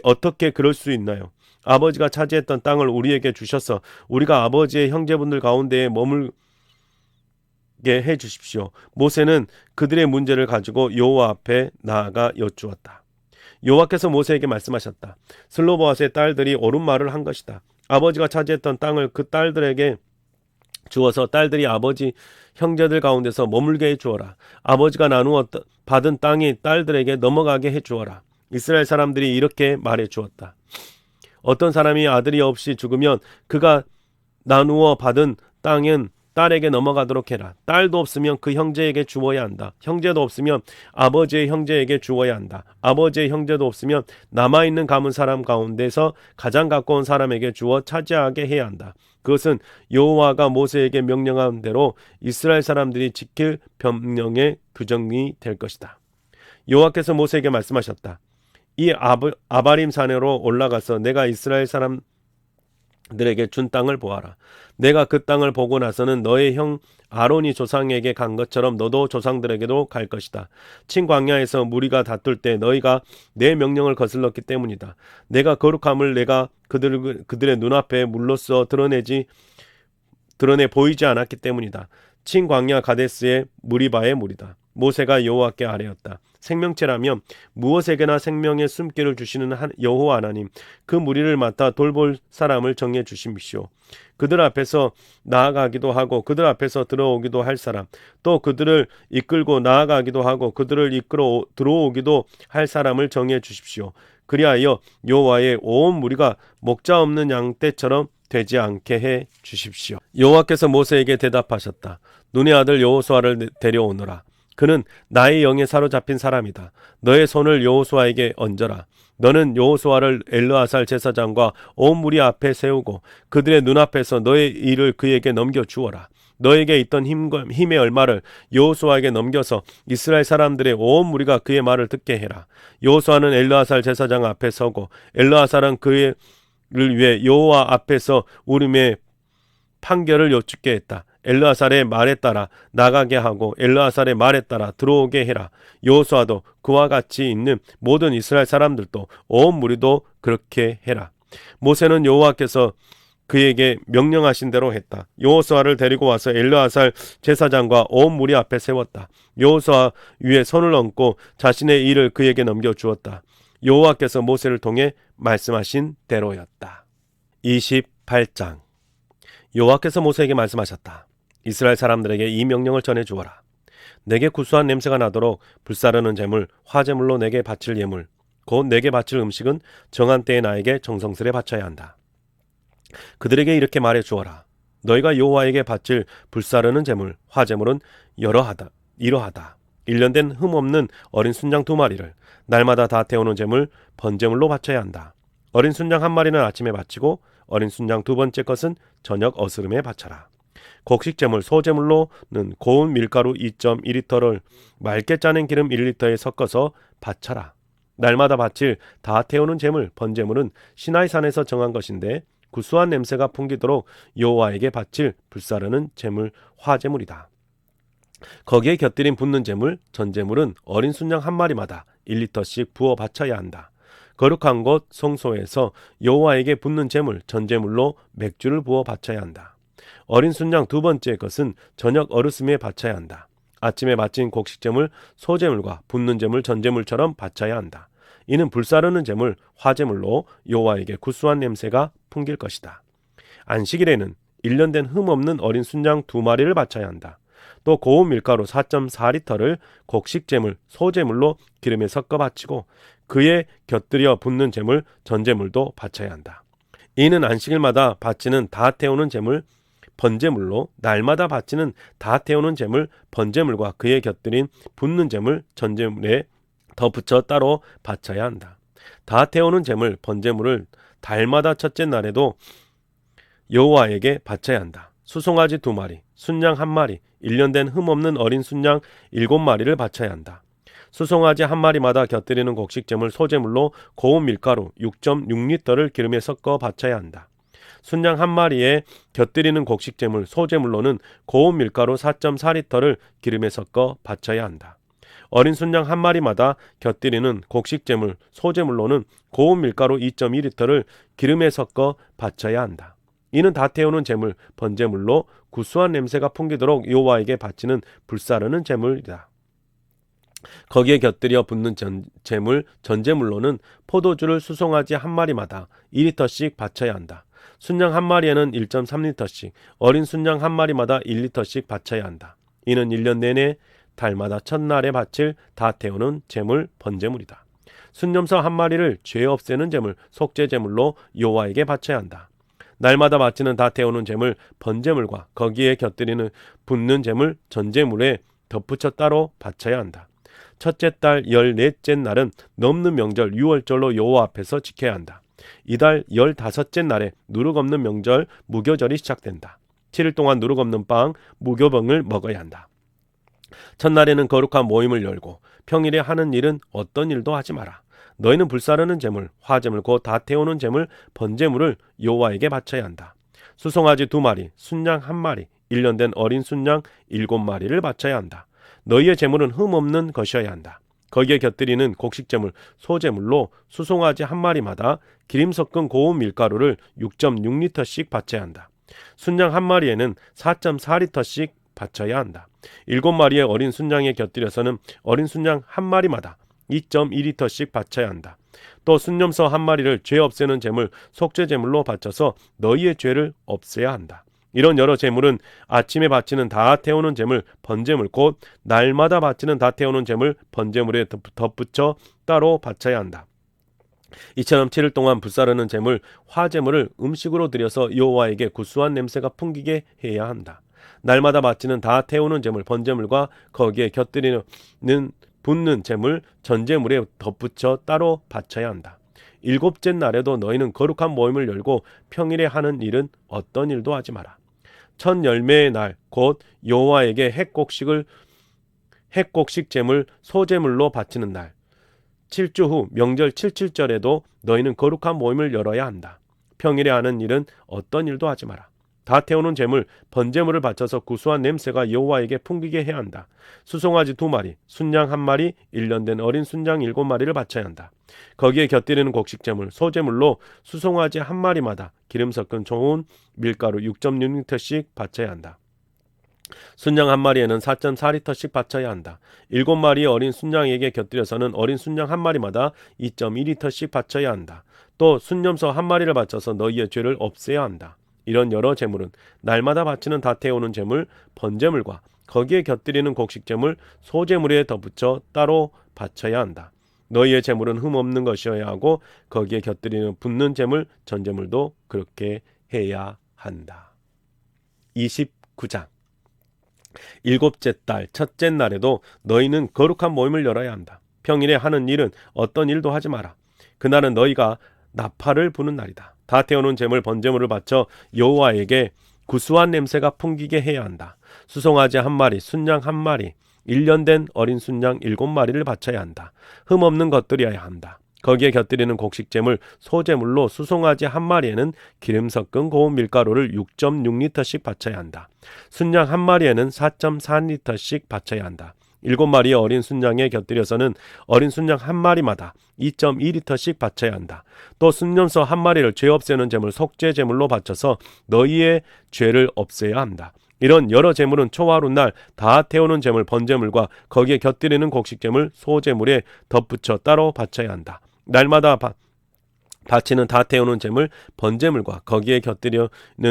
어떻게 그럴 수 있나요? 아버지가 차지했던 땅을 우리에게 주셔서 우리가 아버지의 형제분들 가운데에 머물게 해 주십시오. 모세는 그들의 문제를 가지고 여호와 앞에 나아가 여쭈었다. 여호와께서 모세에게 말씀하셨다. 슬로바스의 딸들이 옳은 말을 한 것이다. 아버지가 차지했던 땅을 그 딸들에게 주어서 딸들이 아버지 형제들 가운데서 머물게 해 주어라. 아버지가 나누어 받은 땅이 딸들에게 넘어가게 해 주어라. 이스라엘 사람들이 이렇게 말해 주었다. 어떤 사람이 아들이 없이 죽으면 그가 나누어 받은 땅은 딸에게 넘어가도록 해라. 딸도 없으면 그 형제에게 주어야 한다. 형제도 없으면 아버지의 형제에게 주어야 한다. 아버지의 형제도 없으면 남아있는 가문 사람 가운데서 가장 가까운 사람에게 주어 차지하게 해야 한다. 그것은 여호와가 모세에게 명령한 대로 이스라엘 사람들이 지킬 변명의 규정이 될 것이다. 여호와께서 모세에게 말씀하셨다. 이 아바림 산으로 올라가서 내가 이스라엘 사람들에게 준 땅을 보아라. 내가 그 땅을 보고 나서는 너의 형 아론이 조상에게 간 것처럼 너도 조상들에게도 갈 것이다. 친광야에서 무리가 다툴 때 너희가 내 명령을 거슬렀기 때문이다. 내가 거룩함을 내가 그들의 눈앞에 물로써 드러내 보이지 않았기 때문이다. 친광야 가데스의 무리바의 무리다. 모세가 여호와께 아뢰었다. 생명체라면 무엇에게나 생명의 숨길을 주시는 여호와 하나님, 그 무리를 맡아 돌볼 사람을 정해 주십시오. 그들 앞에서 나아가기도 하고 그들 앞에서 들어오기도 할 사람, 또 그들을 이끌고 나아가기도 하고 그들을 이끌어 들어오기도 할 사람을 정해 주십시오. 그리하여 여호와의 온 무리가 목자 없는 양떼처럼 되지 않게 해 주십시오. 여호와께서 모세에게 대답하셨다. 눈의 아들 여호수아를 데려오너라. 그는 나의 영에 사로잡힌 사람이다. 너의 손을 여호수아에게 얹어라. 너는 여호수아를 엘르아살 제사장과 온 무리 앞에 세우고 그들의 눈앞에서 너의 일을 그에게 넘겨 주어라. 너에게 있던 힘의 얼마를 여호수아에게 넘겨서 이스라엘 사람들의 온 무리가 그의 말을 듣게 해라. 여호수아는 엘르아살 제사장 앞에 서고 엘르아살은 그를 위해 여호와 앞에서 우림의 판결을 여쭙게 했다. 엘르아살의 말에 따라 나가게 하고 엘르아살의 말에 따라 들어오게 해라. 여호수아도 그와 같이 있는 모든 이스라엘 사람들도 온 무리도 그렇게 해라. 모세는 여호와께서 그에게 명령하신 대로 했다. 여호수아를 데리고 와서 엘르아살 제사장과 온 무리 앞에 세웠다. 여호수아 위에 손을 얹고 자신의 일을 그에게 넘겨주었다. 여호와께서 모세를 통해 말씀하신 대로였다. 28장. 여호와께서 모세에게 말씀하셨다. 이스라엘 사람들에게 이 명령을 전해주어라. 내게 구수한 냄새가 나도록 불사르는 제물, 화제물로 내게 바칠 예물, 곧 내게 바칠 음식은 정한 때에 나에게 정성스레 바쳐야 한다. 그들에게 이렇게 말해주어라. 너희가 여호와에게 바칠 불사르는 제물, 화제물은 이러하다. 1년 된 흠없는 어린 순양 2마리를 날마다 다 태우는 제물, 번제물로 바쳐야 한다. 어린 순양 1마리는 아침에 바치고 어린 순양 2번째 것은 저녁 어스름에 바쳐라. 곡식제물, 소제물로는 고운 밀가루 2.2리터를 맑게 짜낸 기름 1리터에 섞어서 바쳐라. 날마다 바칠 다 태우는 제물, 번제물은 시나이산에서 정한 것인데 구수한 냄새가 풍기도록 여호와에게 바칠 불사르는 제물, 화제물이다. 거기에 곁들인 붓는 제물, 전제물은 어린 순양 1마리마다 1리터씩 부어 바쳐야 한다. 거룩한 곳 성소에서 여호와에게 붓는 제물, 전제물로 맥주를 부어 바쳐야 한다. 어린 순양 2번째 것은 저녁 어르스미에 바쳐야 한다. 아침에 바친 곡식제물, 소제물과 붓는 제물, 전제물처럼 바쳐야 한다. 이는 불사르는 제물, 화제물로 여호와에게 구수한 냄새가 풍길 것이다. 안식일에는 1년 된 흠없는 어린 순양 2마리를 바쳐야 한다. 또 고운 밀가루 4.4리터를 곡식제물, 소제물로 기름에 섞어 바치고 그에 곁들여 붓는 제물, 전제물도 바쳐야 한다. 이는 안식일마다 바치는 다 태우는 제물, 번제물로 날마다 바치는 다 태우는 제물, 번제물과 그에 곁들인 붓는 제물, 전제물에 덧붙여 따로 바쳐야 한다. 다 태우는 제물, 번제물을 달마다 첫째 날에도 여호와에게 바쳐야 한다. 수송아지 2마리, 순양 1마리, 1년 된 흠없는 어린 순양 7마리를 바쳐야 한다. 수송아지 1마리마다 곁들이는 곡식제물, 소제물로 고운 밀가루 6.6리터를 기름에 섞어 바쳐야 한다. 순양 1마리에 곁들이는 곡식제물, 소제물로는 고운 밀가루 4.4리터를 기름에 섞어 바쳐야 한다. 어린 순양 1마리마다 곁들이는 곡식제물, 소제물로는 고운 밀가루 2.2리터를 기름에 섞어 바쳐야 한다. 이는 다 태우는 제물, 번제물로 구수한 냄새가 풍기도록 여호와에게 바치는 불사르는 제물이다. 거기에 곁들여 붓는 제물, 전제물로는 포도주를 수송아지 1마리마다 2리터씩 바쳐야 한다. 순양 1마리에는 1.3리터씩, 어린 순양 1마리마다 1리터씩 바쳐야 한다. 이는 1년 내내 달마다 첫날에 바칠 다 태우는 제물, 번제물이다. 순염소 1마리를 죄 없애는 제물, 속죄제물로 여호와에게 바쳐야 한다. 날마다 바치는 다 태우는 제물, 번제물과 거기에 곁들이는 붓는 제물, 전제물에 덧붙여 따로 바쳐야 한다. 첫째 달 14째 날은 넘는 명절 유월절로 여호와 앞에서 지켜야 한다. 이달 15째 날에 누룩 없는 명절 무교절이 시작된다. 7일 동안 누룩 없는 빵, 무교병을 먹어야 한다. 첫날에는 거룩한 모임을 열고 평일에 하는 일은 어떤 일도 하지 마라. 너희는 불사르는 제물, 화제물, 곧 다 태우는 제물, 번제물을 여호와에게 바쳐야 한다. 수송아지 2마리, 순양 1마리, 1년 된 어린 순양 7마리를 바쳐야 한다. 너희의 제물은 흠없는 것이어야 한다. 거기에 곁들이는 곡식제물, 소제물로 수송아지 1마리마다 기름 섞은 고운 밀가루를 6.6리터씩 바쳐야 한다. 순양 1마리에는 4.4리터씩 바쳐야 한다. 7마리의 어린 순양에 곁들여서는 어린 순양 1마리마다 2.2리터씩 바쳐야 한다. 또 순염소 1마리를 죄 없애는 제물, 속죄제물로 바쳐서 너희의 죄를 없애야 한다. 이런 여러 제물은 아침에 바치는 다 태우는 제물, 번제물, 곧 날마다 바치는 다 태우는 제물, 번제물에 덧붙여 따로 바쳐야 한다. 이처럼 7일 동안 불사르는 제물, 화제물을 음식으로 드려서 여호와에게 구수한 냄새가 풍기게 해야 한다. 날마다 바치는 다 태우는 제물, 번제물과 거기에 곁들이는 붓는 제물, 전제물에 덧붙여 따로 바쳐야 한다. 일곱째 날에도 너희는 거룩한 모임을 열고 평일에 하는 일은 어떤 일도 하지 마라. 첫 열매의 날, 곧 여호와에게 핵곡식 제물, 소제물로 바치는 날, 7주 후 명절 77절에도 너희는 거룩한 모임을 열어야 한다. 평일에 하는 일은 어떤 일도 하지 마라. 다 태우는 제물, 번제물을 바쳐서 구수한 냄새가 여호와에게 풍기게 해야 한다. 수송아지 2마리, 순양 1마리, 1년 된 어린 순양 7마리를 바쳐야 한다. 거기에 곁들이는 곡식 제물, 소제물로 수송아지 1마리마다 기름 섞은 좋은 밀가루 6.6리터씩 바쳐야 한다. 순양 1마리에는 4.4리터씩 바쳐야 한다. 7마리의 어린 순양에게 곁들여서는 어린 순양 1마리마다 2.2리터씩 바쳐야 한다. 또 순염소 1마리를 바쳐서 너희의 죄를 없애야 한다. 이런 여러 제물은 날마다 바치는 다 태우는 제물, 번제물과 거기에 곁들이는 곡식 제물, 소제물에 덧붙여 따로 바쳐야 한다. 너희의 제물은 흠 없는 것이어야 하고 거기에 곁들이는 붓는 제물, 전제물도 그렇게 해야 한다. 29장. 일곱째 달 첫째 날에도 너희는 거룩한 모임을 열어야 한다. 평일에 하는 일은 어떤 일도 하지 마라. 그날은 너희가 나팔을 부는 날이다. 다 태우는 제물 번제물을 바쳐 여호와에게 구수한 냄새가 풍기게 해야 한다. 수송아지 1마리, 순양 1마리, 1년 된 어린 순양 7마리를 바쳐야 한다. 흠 없는 것들이어야 한다. 거기에 곁들이는 곡식 제물, 소제물로 수송아지 1마리에는 기름 섞은 고운 밀가루를 6.6리터씩 바쳐야 한다. 순양 1마리에는 4.4리터씩 바쳐야 한다. 7마리의 어린 순양에 곁들여서는 어린 순양 1마리마다 2.2리터씩 바쳐야 한다. 또 순염소 1마리를 죄 없애는 제물, 속죄 제물로 바쳐서 너희의 죄를 없애야 한다. 이런 여러 제물은 초하룻날 다 태우는 제물, 번제물과 거기에 곁들이는 곡식 제물, 소제물에 덧붙여 따로 바쳐야 한다. 날마다 바치는 다 태우는 제물, 번제물과 거기에 곁들이는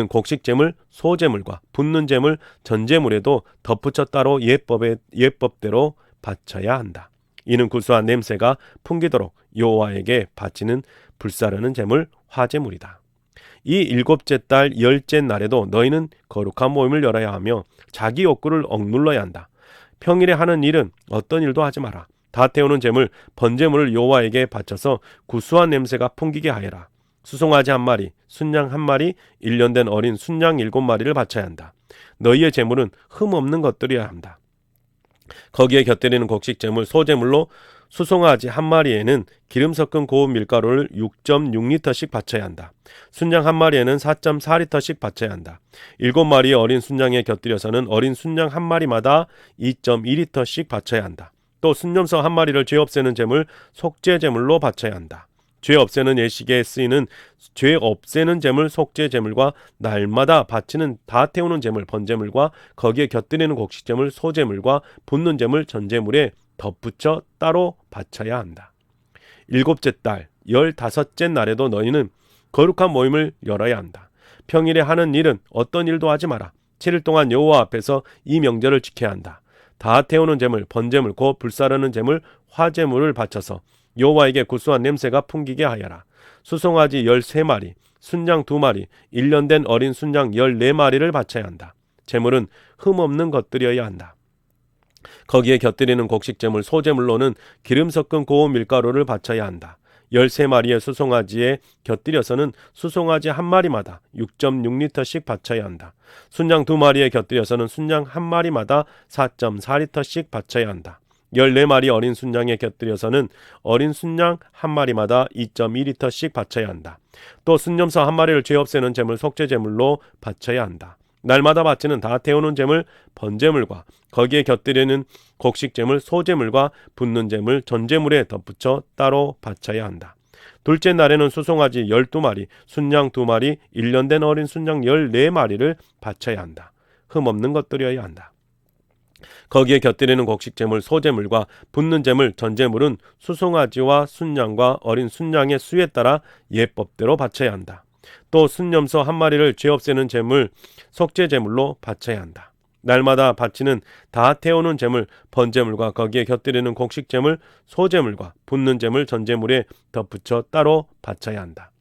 곡식 제물, 소제물과 붓는 제물, 전제물에도 덧붙여 따로 예법대로 바쳐야 한다. 이는 구수한 냄새가 풍기도록 여호와에게 바치는 불사르는 제물, 화제물이다. 이 일곱째 달 열째 날에도 너희는 거룩한 모임을 열어야 하며 자기 욕구를 억눌러야 한다. 평일에 하는 일은 어떤 일도 하지 마라. 다 태우는 제물, 번제물을 여호와에게 바쳐서 구수한 냄새가 풍기게 하여라. 수송아지 1마리, 순양 1마리, 1년 된 어린 순양 7마리를 바쳐야 한다. 너희의 제물은 흠 없는 것들이어야 한다. 거기에 곁들이는 곡식 제물, 소제물로 수송아지 1마리에는 기름 섞은 고운 밀가루를 6.6리터씩 바쳐야 한다. 순양 1마리에는 4.4리터씩 바쳐야 한다. 7마리의 어린 순양에 곁들여서는 어린 순양 1마리마다 2.2리터씩 바쳐야 한다. 또 순염소 1마리를 죄 없애는 제물, 속죄 제물로 바쳐야 한다. 죄 없애는 예식에 쓰이는 죄 없애는 제물, 속죄 제물과 날마다 바치는 다 태우는 제물, 번제물과 거기에 곁들이는 곡식 제물, 소제물과 붓는 제물, 전제물에 덧붙여 따로 바쳐야 한다. 일곱째 달 15째 날에도 너희는 거룩한 모임을 열어야 한다. 평일에 하는 일은 어떤 일도 하지 마라. 7일 동안 여호와 앞에서 이 명절을 지켜야 한다. 다 태우는 제물, 번제물, 곧 불사르는 제물, 화제물을 바쳐서 여호와에게 구수한 냄새가 풍기게 하여라. 수송아지 13마리, 순양 2마리, 1년 된 어린 순양 14마리를 바쳐야 한다. 제물은 흠 없는 것들이어야 한다. 거기에 곁들이는 곡식 제물, 소제물로는 기름 섞은 고운 밀가루를 바쳐야 한다. 13마리의 수송아지에 곁들여서는 수송아지 1마리마다 6.6리터씩 바쳐야 한다. 순양 2마리에 곁들여서는 순양 1마리마다 4.4리터씩 바쳐야 한다. 14마리 어린 순양에 곁들여서는 어린 순양 1마리마다 2.2리터씩 바쳐야 한다. 또 순염소 1마리를 죄 없애는 제물, 속죄 제물로 바쳐야 한다. 날마다 바치는 다 태우는 제물, 번제물과 거기에 곁들이는 곡식 제물, 소제물과 붓는 제물, 전제물에 덧붙여 따로 바쳐야 한다. 둘째 날에는 수송아지 12마리, 순양 2마리, 1년 된 어린 순양 14마리를 바쳐야 한다. 흠 없는 것들이어야 한다. 거기에 곁들이는 곡식 제물, 소제물과 붓는 제물, 전제물은 수송아지와 순양과 어린 순양의 수에 따라 예법대로 바쳐야 한다. 또 순염소 1마리를 죄 없애는 제물, 속죄 제물로 바쳐야 한다. 날마다 바치는 다 태우는 제물 번제물과 거기에 곁들이는 곡식제물 소제물과 붓는 제물 전제물에 덧붙여 따로 바쳐야 한다.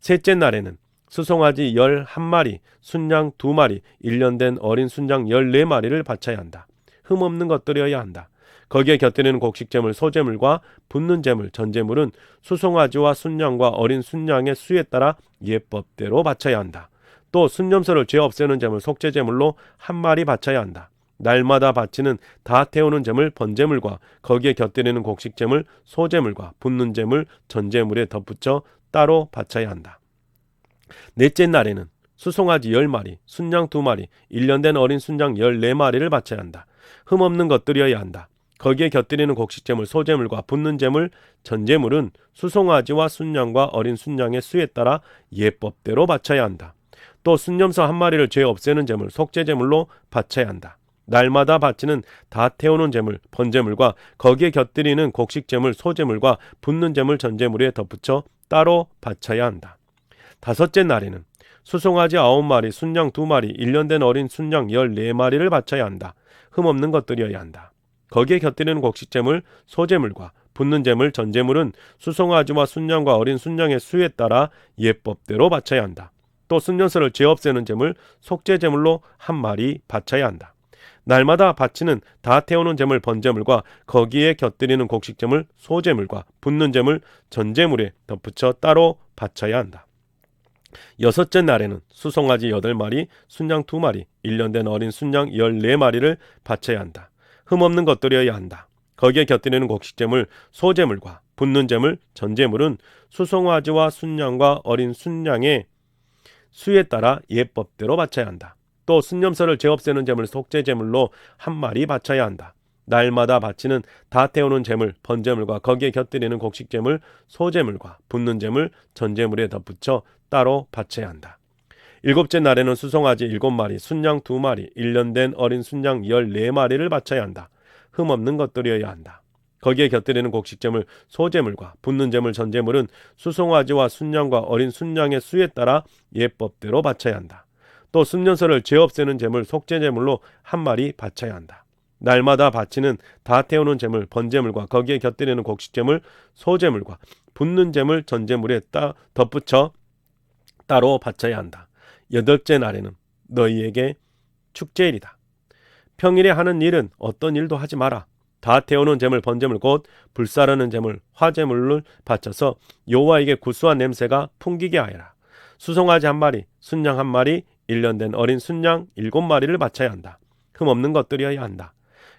셋째 날에는 수송아지 11마리, 순양 2마리, 1년 된 어린 순양 14마리를 바쳐야 한다. 흠없는 것들이어야 한다. 거기에 곁들이는 곡식제물 소제물과 붓는 제물 전제물은 수송아지와 순양과 어린 순양의 수에 따라 예법대로 바쳐야 한다. 또 순념소를 죄 없애는 제물 속죄제물로 1마리 바쳐야 한다. 날마다 바치는 다 태우는 제물 번제물과 거기에 곁들이는 곡식제물 소제물과 붓는 제물 전제물에 덧붙여 따로 바쳐야 한다. 넷째 날에는 수송아지 10마리, 순양 2마리, 1년 된 어린 순양 14마리를 바쳐야 한다. 흠없는 것들이어야 한다. 거기에 곁들이는 곡식제물 소제물과 붓는 제물 전제물은 수송아지와 순양과 어린 순양의 수에 따라 예법대로 바쳐야 한다. 또 순념소 1마리를 죄 없애는 제물 속죄제물로 바쳐야 한다. 날마다 바치는 다 태우는 제물 번제물과 거기에 곁들이는 곡식제물 소제물과 붓는 제물 전제물에 덧붙여 따로 바쳐야 한다. 다섯째 날에는 수송아지 9마리, 순양 2마리, 1년 된 어린 순양 14마리를 바쳐야 한다. 흠없는 것들이어야 한다. 거기에 곁들이는 곡식제물 소제물과 붓는 제물 전제물은 수송아지와 순양과 어린 순양의 수에 따라 예법대로 바쳐야 한다. 또 순년소를 죄 없애는 제물 속죄제물로 1마리 바쳐야 한다. 날마다 바치는 다 태우는 제물 번제물과 거기에 곁들이는 곡식제물 소제물과 붓는 제물 전제물에 덧붙여 따로 바쳐야 한다. 여섯째 날에는 수송아지 8마리, 순양 2마리, 1년 된 어린 순양 14마리를 바쳐야 한다. 흠없는 것들이어야 한다. 거기에 곁들이는 곡식제물 소제물과 붓는 제물 전제물은 수송아지와 순양과 어린 순양의 수에 따라 예법대로 바쳐야 한다. 또 순념소를 죄 없애는 제물 속죄제물로 1마리 바쳐야 한다. 날마다 바치는 다 태우는 제물 번제물과 거기에 곁들이는 곡식제물 소제물과 붓는 제물 전제물에 덧붙여 따로 바쳐야 한다. 일곱째 날에는 수송아지 7마리, 순양 2마리, 1년 된 어린 순양 14마리를 바쳐야 한다. 흠없는 것들이어야 한다. 거기에 곁들이는 곡식제물 소제물과 붓는 제물 전제물은 수송아지와 순양과 어린 순양의 수에 따라 예법대로 바쳐야 한다. 또 순년소를 죄 없애는 제물 속죄제물로 1마리 바쳐야 한다. 날마다 바치는 다 태우는 제물 번제물과 거기에 곁들이는 곡식제물 소제물과 붓는 제물 전제물에 덧붙여 따로 바쳐야 한다. 여덟째 날에는 너희에게 축제일이다. 평일에 하는 일은 어떤 일도 하지 마라. 다 태우는 제물 번제물 곧 불사르는 제물 화제물을 바쳐서 여호와에게 구수한 냄새가 풍기게 하여라. 수송아지 1마리, 순양 1마리, 1년 된 어린 순양 7마리를 바쳐야 한다. 흠없는 것들이어야 한다.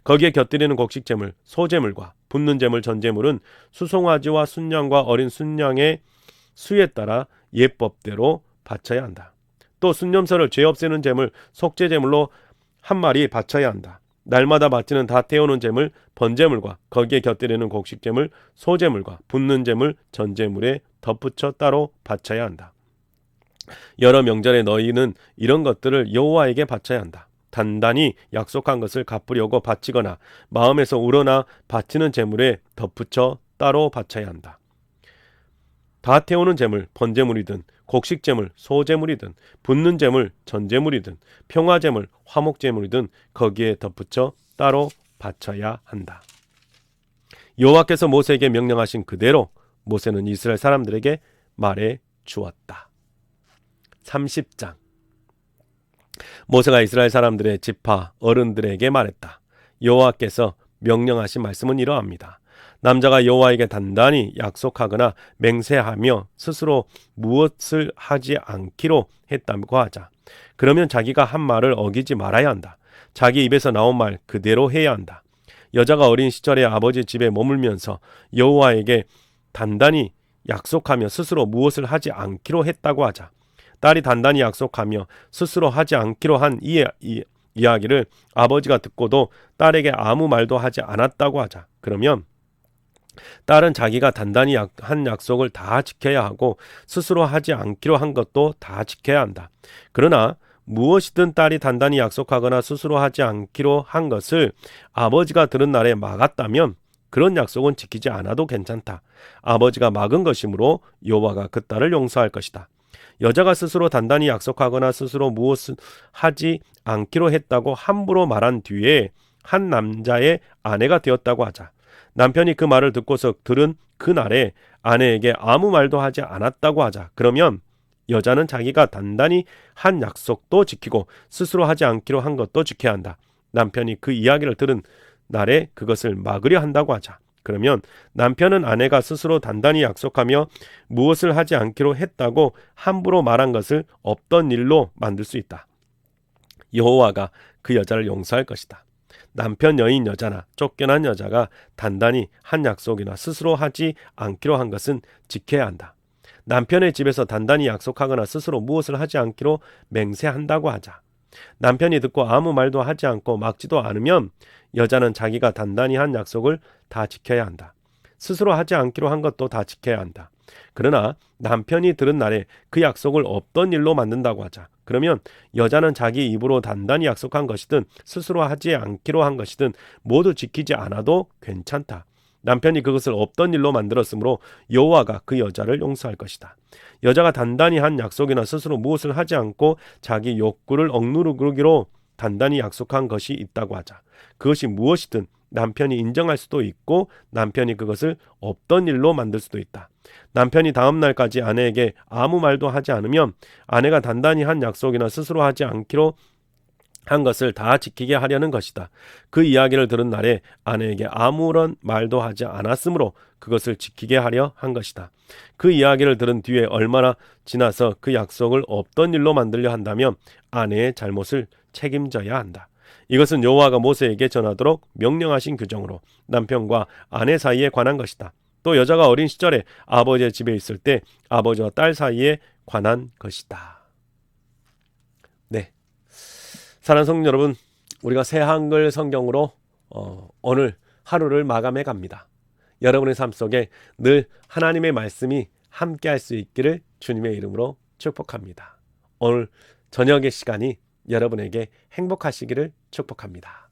거기에 곁들이는 곡식제물 소제물과 붓는 제물 전제물은 수송아지와 순양과 어린 순양의 수에 따라 예법대로 바쳐야 한다. 또 순념소를 죄 없애는 제물 속죄제물로 1마리 바쳐야 한다. 날마다 바치는 다 태우는 제물 번제물과 거기에 곁들이는 곡식제물 소제물과 붓는 제물 전제물에 덧붙여 따로 바쳐야 한다. 여러 명절에 너희는 이런 것들을 여호와에게 바쳐야 한다. 단단히 약속한 것을 갚으려고 바치거나 마음에서 우러나 바치는 제물에 덧붙여 따로 바쳐야 한다. 다 태우는 제물 번제물이든 곡식제물 소제물이든 붓는 제물 전제물이든 평화제물 화목제물이든 거기에 덧붙여 따로 바쳐야 한다. 여호와께서 모세에게 명령하신 그대로 모세는 이스라엘 사람들에게 말해 주었다. 30장. 모세가 이스라엘 사람들의 지파 어른들에게 말했다. 여호와께서 명령하신 말씀은 이러합니다. 남자가 여호와에게 단단히 약속하거나 맹세하며 스스로 무엇을 하지 않기로 했다고 하자. 그러면 자기가 한 말을 어기지 말아야 한다. 자기 입에서 나온 말 그대로 해야 한다. 여자가 어린 시절에 아버지 집에 머물면서 여호와에게 단단히 약속하며 스스로 무엇을 하지 않기로 했다고 하자. 딸이 단단히 약속하며 스스로 하지 않기로 한 이야기를 아버지가 듣고도 딸에게 아무 말도 하지 않았다고 하자. 그러면 딸은 자기가 단단히 한 약속을 다 지켜야 하고 스스로 하지 않기로 한 것도 다 지켜야 한다. 그러나 무엇이든 딸이 단단히 약속하거나 스스로 하지 않기로 한 것을 아버지가 들은 날에 막았다면 그런 약속은 지키지 않아도 괜찮다. 아버지가 막은 것이므로 여호와가 그 딸을 용서할 것이다. 여자가 스스로 단단히 약속하거나 스스로 무엇을 하지 않기로 했다고 함부로 말한 뒤에 한 남자의 아내가 되었다고 하자. 남편이 그 말을 듣고서 들은 그날에 아내에게 아무 말도 하지 않았다고 하자. 그러면 여자는 자기가 단단히 한 약속도 지키고 스스로 하지 않기로 한 것도 지켜야 한다. 남편이 그 이야기를 들은 날에 그것을 막으려 한다고 하자. 그러면 남편은 아내가 스스로 단단히 약속하며 무엇을 하지 않기로 했다고 함부로 말한 것을 없던 일로 만들 수 있다. 여호와가 그 여자를 용서할 것이다. 남편 여인 여자나 쫓겨난 여자가 단단히 한 약속이나 스스로 하지 않기로 한 것은 지켜야 한다. 남편의 집에서 단단히 약속하거나 스스로 무엇을 하지 않기로 맹세한다고 하자. 남편이 듣고 아무 말도 하지 않고 막지도 않으면 여자는 자기가 단단히 한 약속을 다 지켜야 한다. 스스로 하지 않기로 한 것도 다 지켜야 한다. 그러나 남편이 들은 날에 그 약속을 없던 일로 만든다고 하자. 그러면 여자는 자기 입으로 단단히 약속한 것이든 스스로 하지 않기로 한 것이든 모두 지키지 않아도 괜찮다. 남편이 그것을 없던 일로 만들었으므로 여호와가 그 여자를 용서할 것이다. 여자가 단단히 한 약속이나 스스로 무엇을 하지 않고 자기 욕구를 억누르기로 단단히 약속한 것이 있다고 하자. 그것이 무엇이든 남편이 인정할 수도 있고 남편이 그것을 없던 일로 만들 수도 있다. 남편이 다음 날까지 아내에게 아무 말도 하지 않으면 아내가 단단히 한 약속이나 스스로 하지 않기로 한 것을 다 지키게 하려는 것이다. 그 이야기를 들은 날에 아내에게 아무런 말도 하지 않았으므로 그것을 지키게 하려 한 것이다. 그 이야기를 들은 뒤에 얼마나 지나서 그 약속을 없던 일로 만들려 한다면 아내의 잘못을 책임져야 한다. 이것은 여호와가 모세에게 전하도록 명령하신 규정으로 남편과 아내 사이에 관한 것이다. 또 여자가 어린 시절에 아버지의 집에 있을 때 아버지와 딸 사이에 관한 것이다. 네, 사랑하는 성도 여러분, 우리가 새 한글 성경으로 오늘 하루를 마감해 갑니다. 여러분의 삶 속에 늘 하나님의 말씀이 함께할 수 있기를 주님의 이름으로 축복합니다. 오늘 저녁의 시간이 여러분에게 행복하시기를 축복합니다.